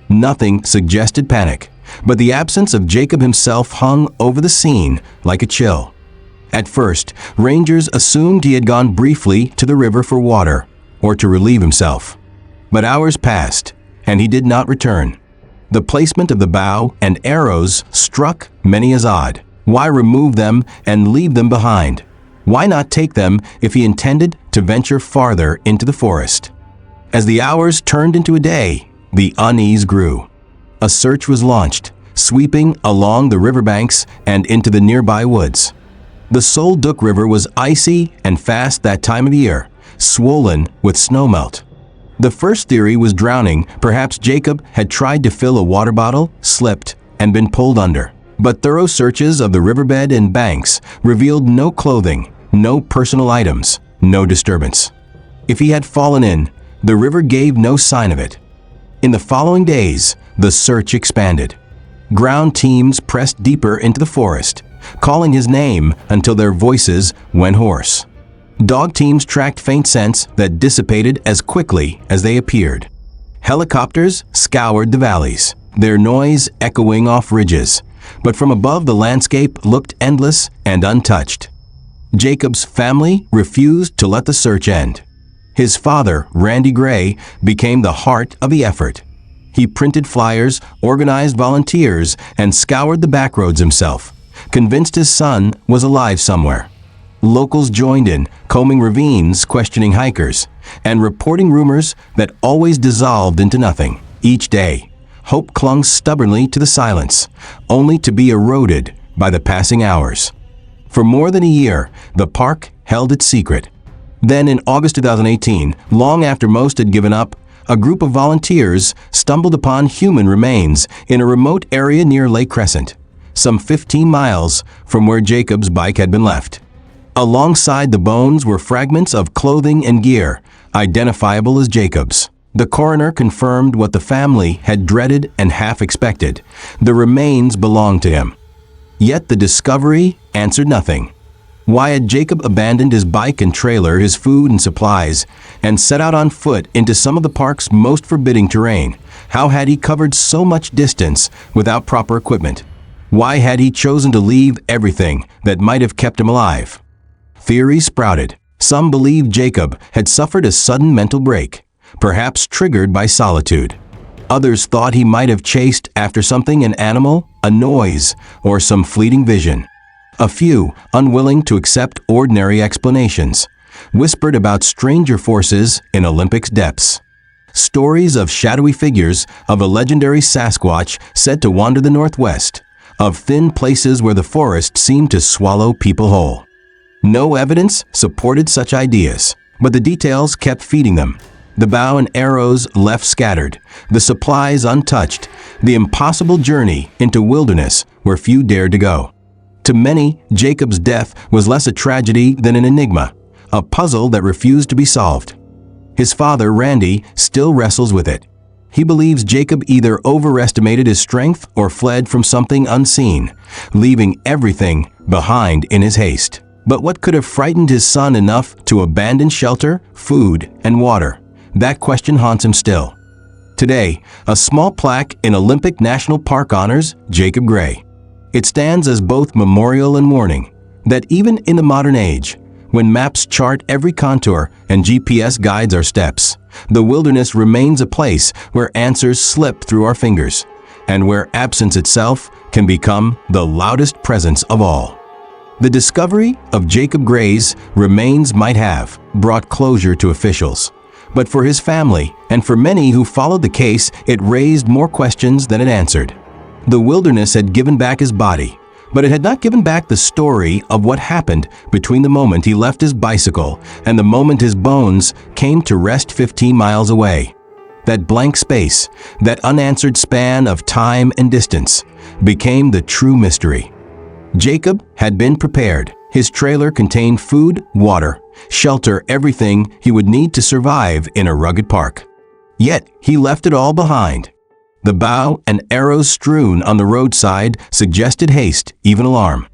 Nothing suggested panic, but the absence of Jacob himself hung over the scene like a chill. At first, rangers assumed he had gone briefly to the river for water or to relieve himself. But hours passed, and he did not return. The placement of the bow and arrows struck many as odd. Why remove them and leave them behind? Why not take them if he intended to venture farther into the forest? As the hours turned into a day, the unease grew. A search was launched, sweeping along the riverbanks and into the nearby woods. The Sol Duc River was icy and fast that time of year, swollen with snowmelt. The first theory was drowning. Perhaps Jacob had tried to fill a water bottle, slipped, and been pulled under. But thorough searches of the riverbed and banks revealed no clothing, no personal items, no disturbance. If he had fallen in, the river gave no sign of it. In the following days, the search expanded. Ground teams pressed deeper into the forest, calling his name until their voices went hoarse. Dog teams tracked faint scents that dissipated as quickly as they appeared. Helicopters scoured the valleys, their noise echoing off ridges, but from above the landscape looked endless and untouched. Jacob's family refused to let the search end. His father, Randy Gray, became the heart of the effort. He printed flyers, organized volunteers, and scoured the backroads himself, convinced his son was alive somewhere. Locals joined in, combing ravines, questioning hikers, and reporting rumors that always dissolved into nothing. Each day, hope clung stubbornly to the silence, only to be eroded by the passing hours. For more than a year, the park held its secret. Then in August 2018, long after most had given up, a group of volunteers stumbled upon human remains in a remote area near Lake Crescent, some 15 miles from where Jacob's bike had been left. Alongside the bones were fragments of clothing and gear, identifiable as Jacob's. The coroner confirmed what the family had dreaded and half expected: the remains belonged to him. Yet the discovery answered nothing. Why had Jacob abandoned his bike and trailer, his food and supplies, and set out on foot into some of the park's most forbidding terrain? How had he covered so much distance without proper equipment? Why had he chosen to leave everything that might have kept him alive? Theories sprouted. Some believed Jacob had suffered a sudden mental break, perhaps triggered by solitude. Others thought he might have chased after something: an animal, a noise, or some fleeting vision. A few, unwilling to accept ordinary explanations, whispered about stranger forces in Olympic's depths. Stories of shadowy figures, of a legendary Sasquatch said to wander the Northwest, of thin places where the forest seemed to swallow people whole. No evidence supported such ideas, but the details kept feeding them. The bow and arrows left scattered, the supplies untouched, the impossible journey into wilderness where few dared to go. To many, Jacob's death was less a tragedy than an enigma, a puzzle that refused to be solved. His father, Randy, still wrestles with it. He believes Jacob either overestimated his strength or fled from something unseen, leaving everything behind in his haste. But what could have frightened his son enough to abandon shelter, food, and water? That question haunts him still. Today, a small plaque in Olympic National Park honors Jacob Gray. It stands as both memorial and warning that even in the modern age, When maps chart every contour and GPS guides our steps, the wilderness remains a place where answers slip through our fingers, and where absence itself can become the loudest presence of all. The discovery of Jacob Gray's remains might have brought closure to officials, but for his family and for many who followed the case, it raised more questions than it answered. The wilderness had given back his body, but it had not given back the story of what happened between the moment he left his bicycle and the moment his bones came to rest 15 miles away. That blank space, that unanswered span of time and distance, became the true mystery. Jacob had been prepared. His trailer contained food, water, shelter, everything he would need to survive in a rugged park. Yet he left it all behind. The bow and arrows strewn on the roadside suggested haste, even alarm.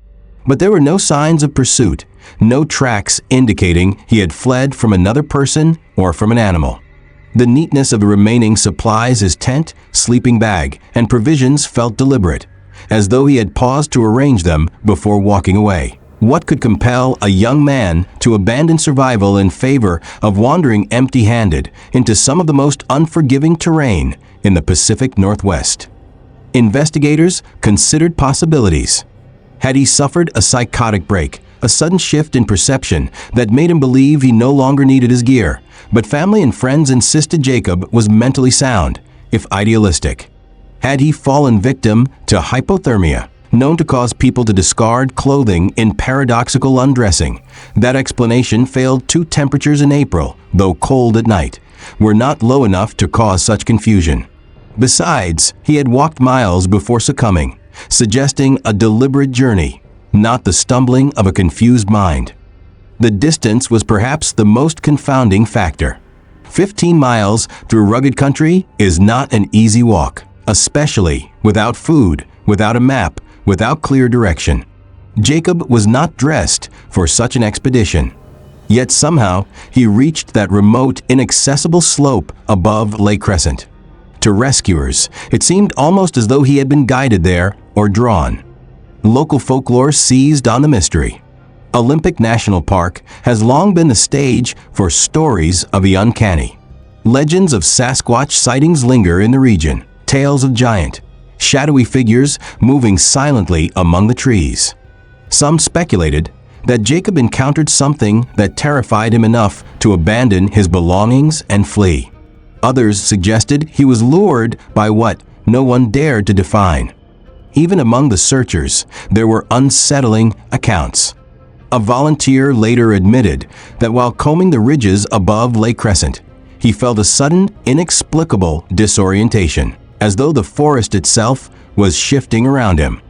But there were no signs of pursuit, no tracks indicating he had fled from another person or from an animal. The neatness of the remaining supplies, his tent, sleeping bag, and provisions felt deliberate, as though he had paused to arrange them before walking away. What could compel a young man to abandon survival in favor of wandering empty-handed into some of the most unforgiving terrain in the Pacific Northwest? Investigators considered possibilities. Had he suffered a psychotic break, a sudden shift in perception that made him believe he no longer needed his gear? But family and friends insisted Jacob was mentally sound, if idealistic. Had he fallen victim to hypothermia, known to cause people to discard clothing in paradoxical undressing? That explanation failed. Too. Temperatures in April, though cold at night, were not low enough to cause such confusion. Besides, he had walked miles before succumbing, suggesting a deliberate journey, not the stumbling of a confused mind. The distance was perhaps the most confounding factor. 15 miles through rugged country is not an easy walk, especially without food, without a map, without clear direction. Jacob was not dressed for such an expedition. Yet somehow he reached that remote, inaccessible slope above Lake Crescent. To rescuers, it seemed almost as though he had been guided there or drawn. Local folklore seized on the mystery. Olympic National Park has long been the stage for stories of the uncanny. Legends of Sasquatch sightings linger in the region, tales of giant, shadowy figures moving silently among the trees. Some speculated that Jacob encountered something that terrified him enough to abandon his belongings and flee. Others suggested he was lured by what no one dared to define. Even among the searchers, there were unsettling accounts. A volunteer later admitted that while combing the ridges above Lake Crescent, he felt a sudden, inexplicable disorientation, as though the forest itself was shifting around him.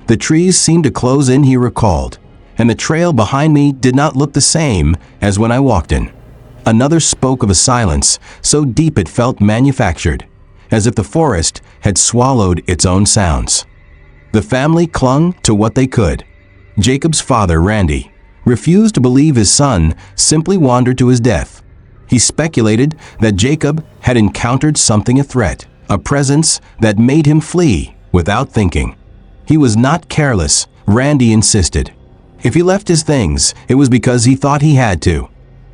The trees seemed to close in, he recalled, and the trail behind me did not look the same as when I walked in. Another spoke of a silence so deep it felt manufactured, as if the forest had swallowed its own sounds. The family clung to what they could. Jacob's father, Randy, refused to believe his son simply wandered to his death. He speculated that Jacob had encountered something, a threat, a presence that made him flee without thinking. He was not careless, Randy insisted. If he left his things, it was because he thought he had to.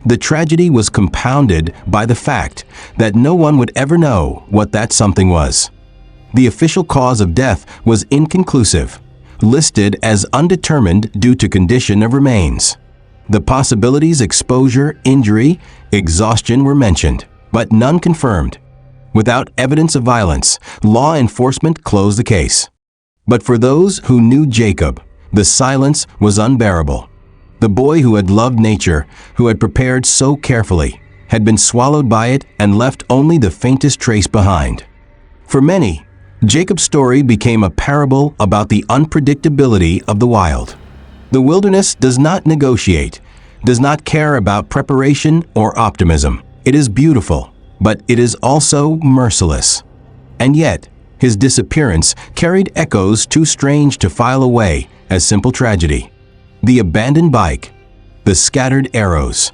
The tragedy was compounded by the fact that no one would ever know what that something was. The official cause of death was inconclusive, listed as undetermined due to condition of remains. The possibilities exposure, injury, exhaustion were mentioned, but none confirmed. Without evidence of violence, law enforcement closed the case. But for those who knew Jacob, the silence was unbearable. The boy who had loved nature, who had prepared so carefully, had been swallowed by it and left only the faintest trace behind. For many, Jacob's story became a parable about the unpredictability of the wild. The wilderness does not negotiate, does not care about preparation or optimism. It is beautiful, but it is also merciless. And yet, his disappearance carried echoes too strange to file away as simple tragedy. The abandoned bike, the scattered arrows,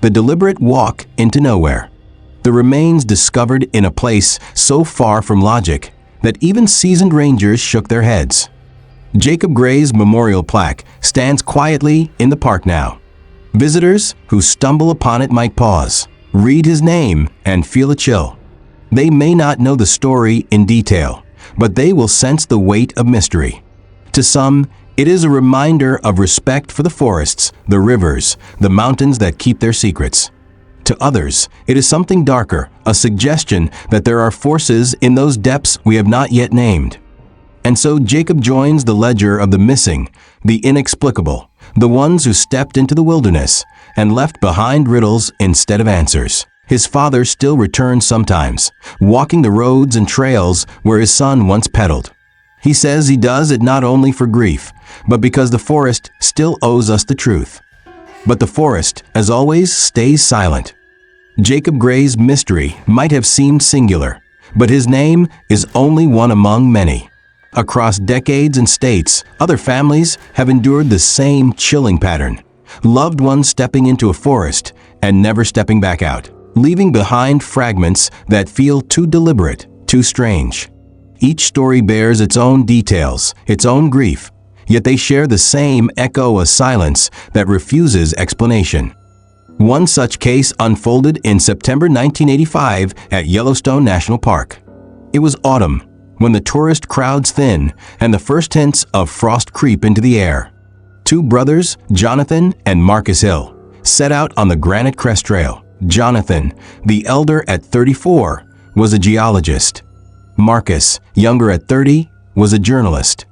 the deliberate walk into nowhere, the remains discovered in a place so far from logic that even seasoned rangers shook their heads. Jacob Gray's memorial plaque stands quietly in the park now. Visitors who stumble upon it might pause, read his name, and feel a chill. They may not know the story in detail, but they will sense the weight of mystery. To some, it is a reminder of respect for the forests, the rivers, the mountains that keep their secrets. To others, it is something darker, a suggestion that there are forces in those depths we have not yet named. And so Jacob joins the ledger of the missing, the inexplicable, the ones who stepped into the wilderness and left behind riddles instead of answers. His father still returns sometimes, walking the roads and trails where his son once pedaled. He says he does it not only for grief, but because the forest still owes us the truth. But the forest, as always, stays silent. Jacob Gray's mystery might have seemed singular, but his name is only one among many. Across decades and states, other families have endured the same chilling pattern. Loved ones stepping into a forest and never stepping back out, leaving behind fragments that feel too deliberate, too strange. Each story bears its own details, its own grief, yet they share the same echo of silence that refuses explanation. One such case unfolded in September 1985 at Yellowstone National Park. It was autumn, when the tourist crowds thin and the first hints of frost creep into the air. Two brothers, Jonathan and Marcus Hill, set out on the Granite Crest Trail. Jonathan, the elder at 34, was a geologist. Marcus, younger at 30, was a journalist.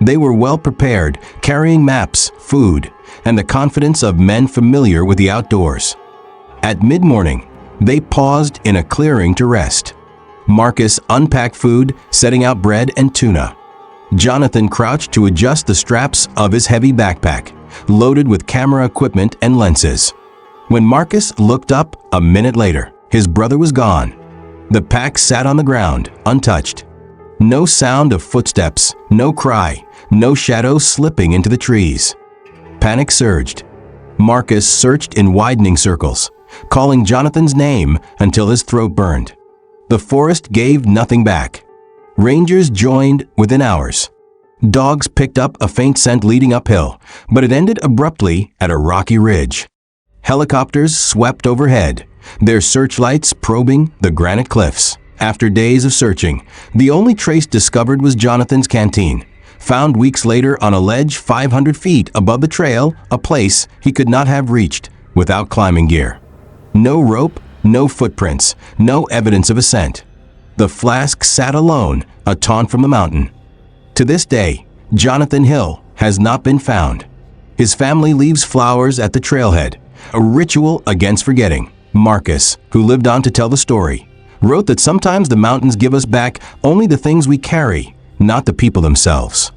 They were well prepared, carrying maps, food, and the confidence of men familiar with the outdoors. At mid-morning, they paused in a clearing to rest. Marcus unpacked food, setting out bread and tuna. Jonathan crouched to adjust the straps of his heavy backpack, loaded with camera equipment and lenses. When Marcus looked up a minute later, his brother was gone. The pack sat on the ground, untouched. No sound of footsteps, no cry, no shadow slipping into the trees. Panic surged. Marcus searched in widening circles, calling Jonathan's name until his throat burned. The forest gave nothing back. Rangers joined within hours. Dogs picked up a faint scent leading uphill, but it ended abruptly at a rocky ridge. Helicopters swept overhead, their searchlights probing the granite cliffs. After days of searching, the only trace discovered was Jonathan's canteen, found weeks later on a ledge 500 feet above the trail, a place he could not have reached without climbing gear. No rope, no footprints, no evidence of ascent. The flask sat alone, a taunt from the mountain. To this day, Jonathan Hill has not been found. His family leaves flowers at the trailhead, a ritual against forgetting. Marcus, who lived on to tell the story, wrote that sometimes the mountains give us back only the things we carry, not the people themselves.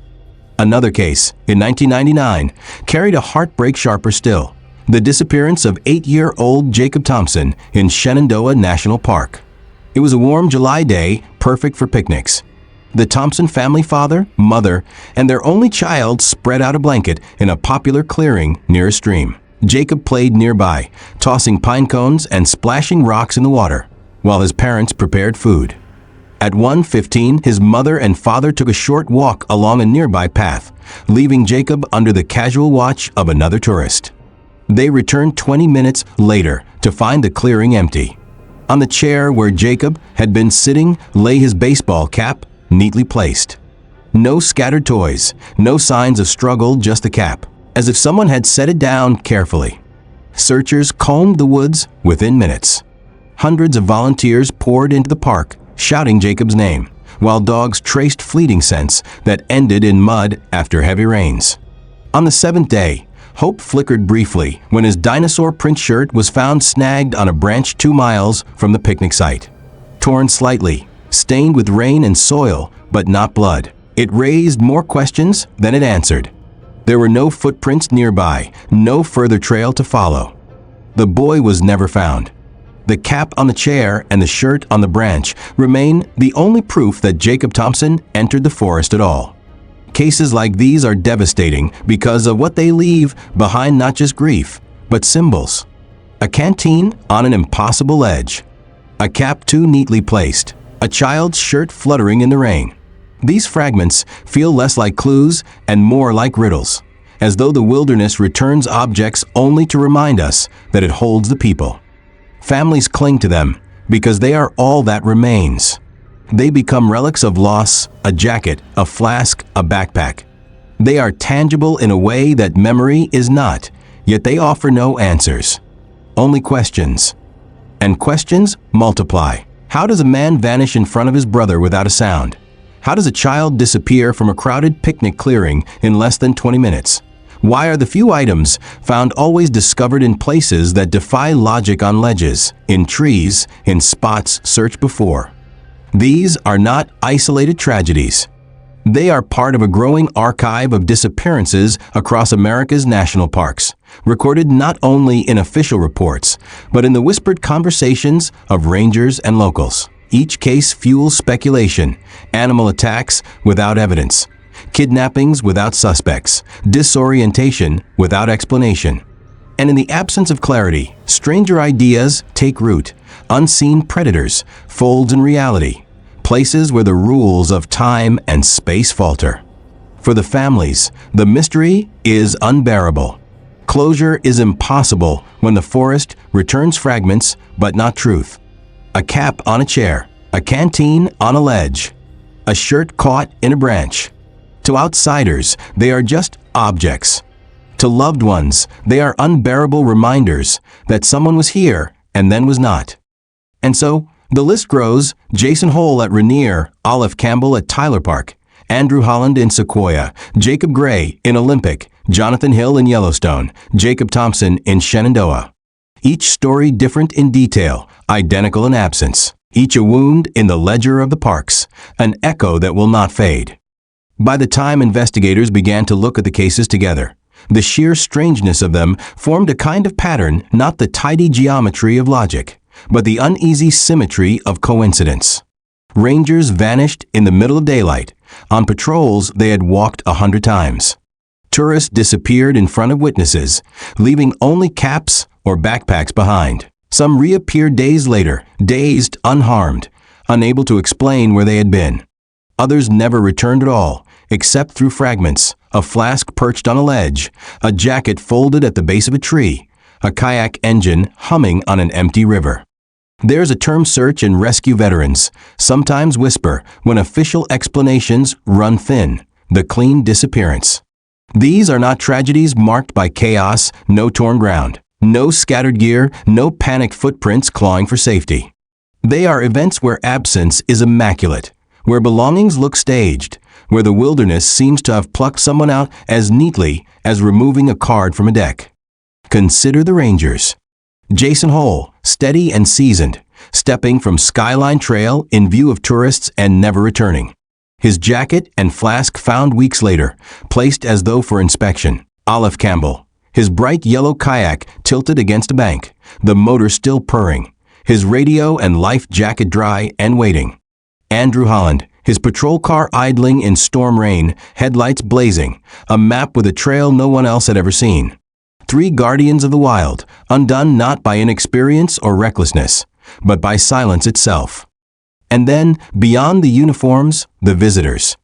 Another case, in 1999, carried a heartbreak sharper still: the disappearance of 8-year-old Jacob Thompson in Shenandoah National Park. It was a warm July day, perfect for picnics. The Thompson family father, mother, and their only child spread out a blanket in a popular clearing near a stream. Jacob played nearby, tossing pine cones and splashing rocks in the water, while his parents prepared food. At 1:15, his mother and father took a short walk along a nearby path, leaving Jacob under the casual watch of another tourist. They returned 20 minutes later to find the clearing empty. On the chair where Jacob had been sitting lay his baseball cap, neatly placed. No scattered toys, no signs of struggle, just the cap, as if someone had set it down carefully. Searchers combed the woods within minutes. Hundreds of volunteers poured into the park, shouting Jacob's name, while dogs traced fleeting scents that ended in mud after heavy rains. On the 7th day, hope flickered briefly when his dinosaur print shirt was found snagged on a branch 2 miles from the picnic site. Torn slightly, stained with rain and soil, but not blood, it raised more questions than it answered. There were no footprints nearby, no further trail to follow. The boy was never found. The cap on the chair and the shirt on the branch remain the only proof that Jacob Thompson entered the forest at all. Cases like these are devastating because of what they leave behind: not just grief, but symbols. A canteen on an impossible ledge, a cap too neatly placed, a child's shirt fluttering in the rain. These fragments feel less like clues and more like riddles, as though the wilderness returns objects only to remind us that it holds the people. Families cling to them because they are all that remains. They become relics of loss, a jacket, a flask, a backpack. They are tangible in a way that memory is not, yet they offer no answers. Only questions. And questions multiply. How does a man vanish in front of his brother without a sound? How does a child disappear from a crowded picnic clearing in less than 20 minutes? Why are the few items found always discovered in places that defy logic, on ledges, in trees, in spots searched before? These are not isolated tragedies. They are part of a growing archive of disappearances across America's national parks, recorded not only in official reports, but in the whispered conversations of rangers and locals. Each case fuels speculation, animal attacks without evidence, kidnappings without suspects, disorientation without explanation. And in the absence of clarity, stranger ideas take root, unseen predators, folds in reality, places where the rules of time and space falter. For the families, the mystery is unbearable. Closure is impossible when the forest returns fragments but not truth. A cap on a chair, a canteen on a ledge, a shirt caught in a branch. To outsiders, they are just objects. To loved ones, they are unbearable reminders that someone was here and then was not. And so, the list grows: Jason Hol at Rainier, Alef Campbell at Tyler Park, Andrew Holland in Sequoia, Jacob Gray in Olympic, Jonathan Hill in Yellowstone, Jacob Thompson in Shenandoah. Each story different in detail, identical in absence. Each a wound in the ledger of the parks, an echo that will not fade. By the time investigators began to look at the cases together, the sheer strangeness of them formed a kind of pattern, not the tidy geometry of logic, but the uneasy symmetry of coincidence. Rangers vanished in the middle of daylight. On patrols they had walked 100 times. Tourists disappeared in front of witnesses, leaving only caps or backpacks behind. Some reappeared days later, dazed, unharmed, unable to explain where they had been. Others never returned at all, except through fragments: a flask perched on a ledge, a jacket folded at the base of a tree, a kayak engine humming on an empty river. There's a term search and rescue veterans sometimes whisper when official explanations run thin: the clean disappearance. These are not tragedies marked by chaos, no torn ground, no scattered gear, no panicked footprints clawing for safety. They are events where absence is immaculate, where belongings look staged, where the wilderness seems to have plucked someone out as neatly as removing a card from a deck. Consider the Rangers. Jason Hol, steady and seasoned, stepping from Skyline Trail in view of tourists and never returning. His jacket and flask found weeks later, placed as though for inspection. Alef Campbell, his bright yellow kayak tilted against a bank, the motor still purring, his radio and life jacket dry and waiting. Andrew Holland, his patrol car idling in storm rain, headlights blazing, a map with a trail no one else had ever seen. Three guardians of the wild, undone not by inexperience or recklessness, but by silence itself. And then, beyond the uniforms, the visitors.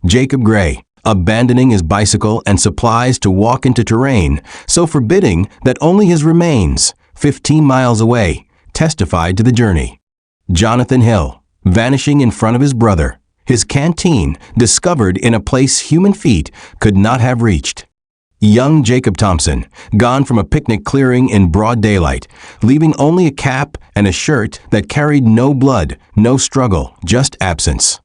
Jacob Gray, abandoning his bicycle and supplies to walk into terrain so forbidding that only his remains, 15 miles away, testified to the journey. Jonathan Hill, vanishing in front of his brother, his canteen discovered in a place human feet could not have reached. Young Jacob Thompson, gone from a picnic clearing in broad daylight, leaving only a cap and a shirt that carried no blood, no struggle, just absence.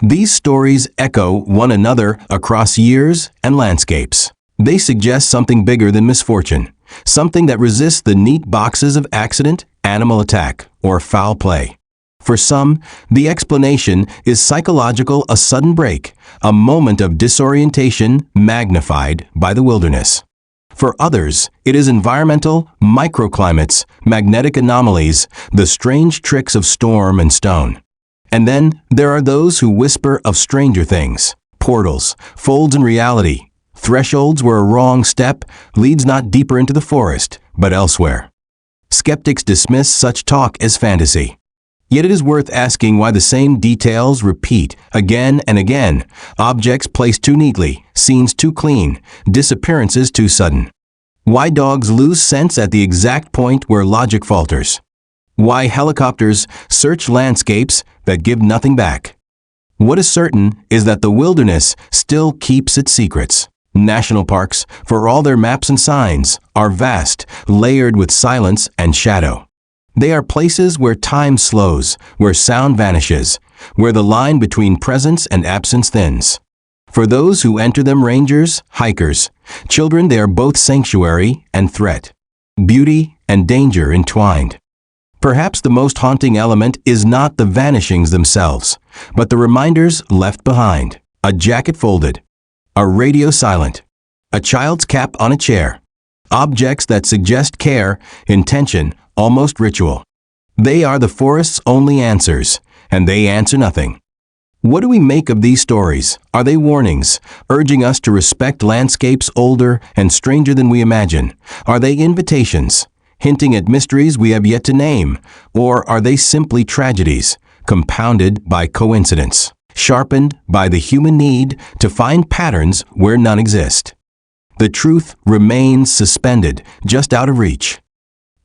These stories echo one another across years and landscapes. They suggest something bigger than misfortune, something that resists the neat boxes of accident, animal attack, or foul play. For some, the explanation is psychological: a sudden break, a moment of disorientation magnified by the wilderness. For others, it is environmental: microclimates, magnetic anomalies, the strange tricks of storm and stone. And then there are those who whisper of stranger things: portals, folds in reality, thresholds where a wrong step leads not deeper into the forest, but elsewhere. Skeptics dismiss such talk as fantasy. Yet it is worth asking why the same details repeat again and again. Objects placed too neatly, scenes too clean, disappearances too sudden. Why dogs lose sense at the exact point where logic falters. Why helicopters search landscapes that give nothing back. What is certain is that the wilderness still keeps its secrets. National parks, for all their maps and signs, are vast, layered with silence and shadow. They are places where time slows, where sound vanishes, where the line between presence and absence thins. For those who enter them, rangers, hikers, children, they are both sanctuary and threat, beauty and danger entwined. Perhaps the most haunting element is not the vanishings themselves, but the reminders left behind. A jacket folded, a radio silent, a child's cap on a chair. Objects that suggest care, intention, almost ritual. They are the forest's only answers, and they answer nothing. What do we make of these stories? Are they warnings, urging us to respect landscapes older and stranger than we imagine? Are they invitations, hinting at mysteries we have yet to name? Or are they simply tragedies, compounded by coincidence, sharpened by the human need to find patterns where none exist? The truth remains suspended, just out of reach.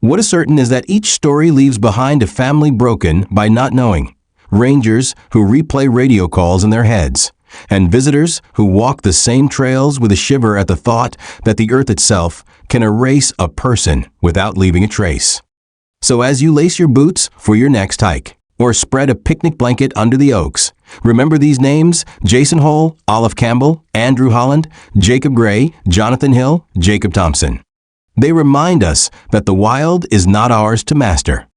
What is certain is that each story leaves behind a family broken by not knowing, rangers who replay radio calls in their heads, and visitors who walk the same trails with a shiver at the thought that the earth itself can erase a person without leaving a trace. So as you lace your boots for your next hike, or spread a picnic blanket under the oaks, remember these names: Jason Hol, Alef Campbell, Andrew Holland, Jacob Gray, Jonathan Hill, Jacob Thompson. They remind us that the wild is not ours to master.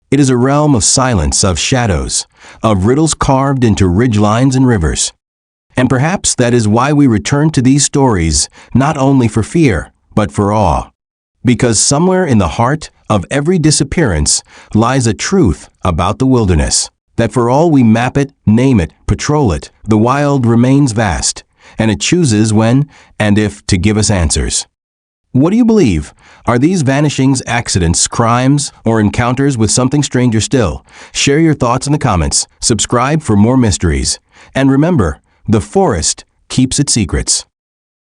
It is a realm of silence, of shadows, of riddles carved into ridgelines and rivers. And perhaps that is why we return to these stories, not only for fear, but for awe. Because somewhere in the heart of every disappearance lies a truth about the wilderness, that for all we map it, name it, patrol it, the wild remains vast, and it chooses when and if to give us answers. What do you believe? Are these vanishings accidents, crimes, or encounters with something stranger still? Share your thoughts in the comments, subscribe for more mysteries, and remember, the forest keeps its secrets.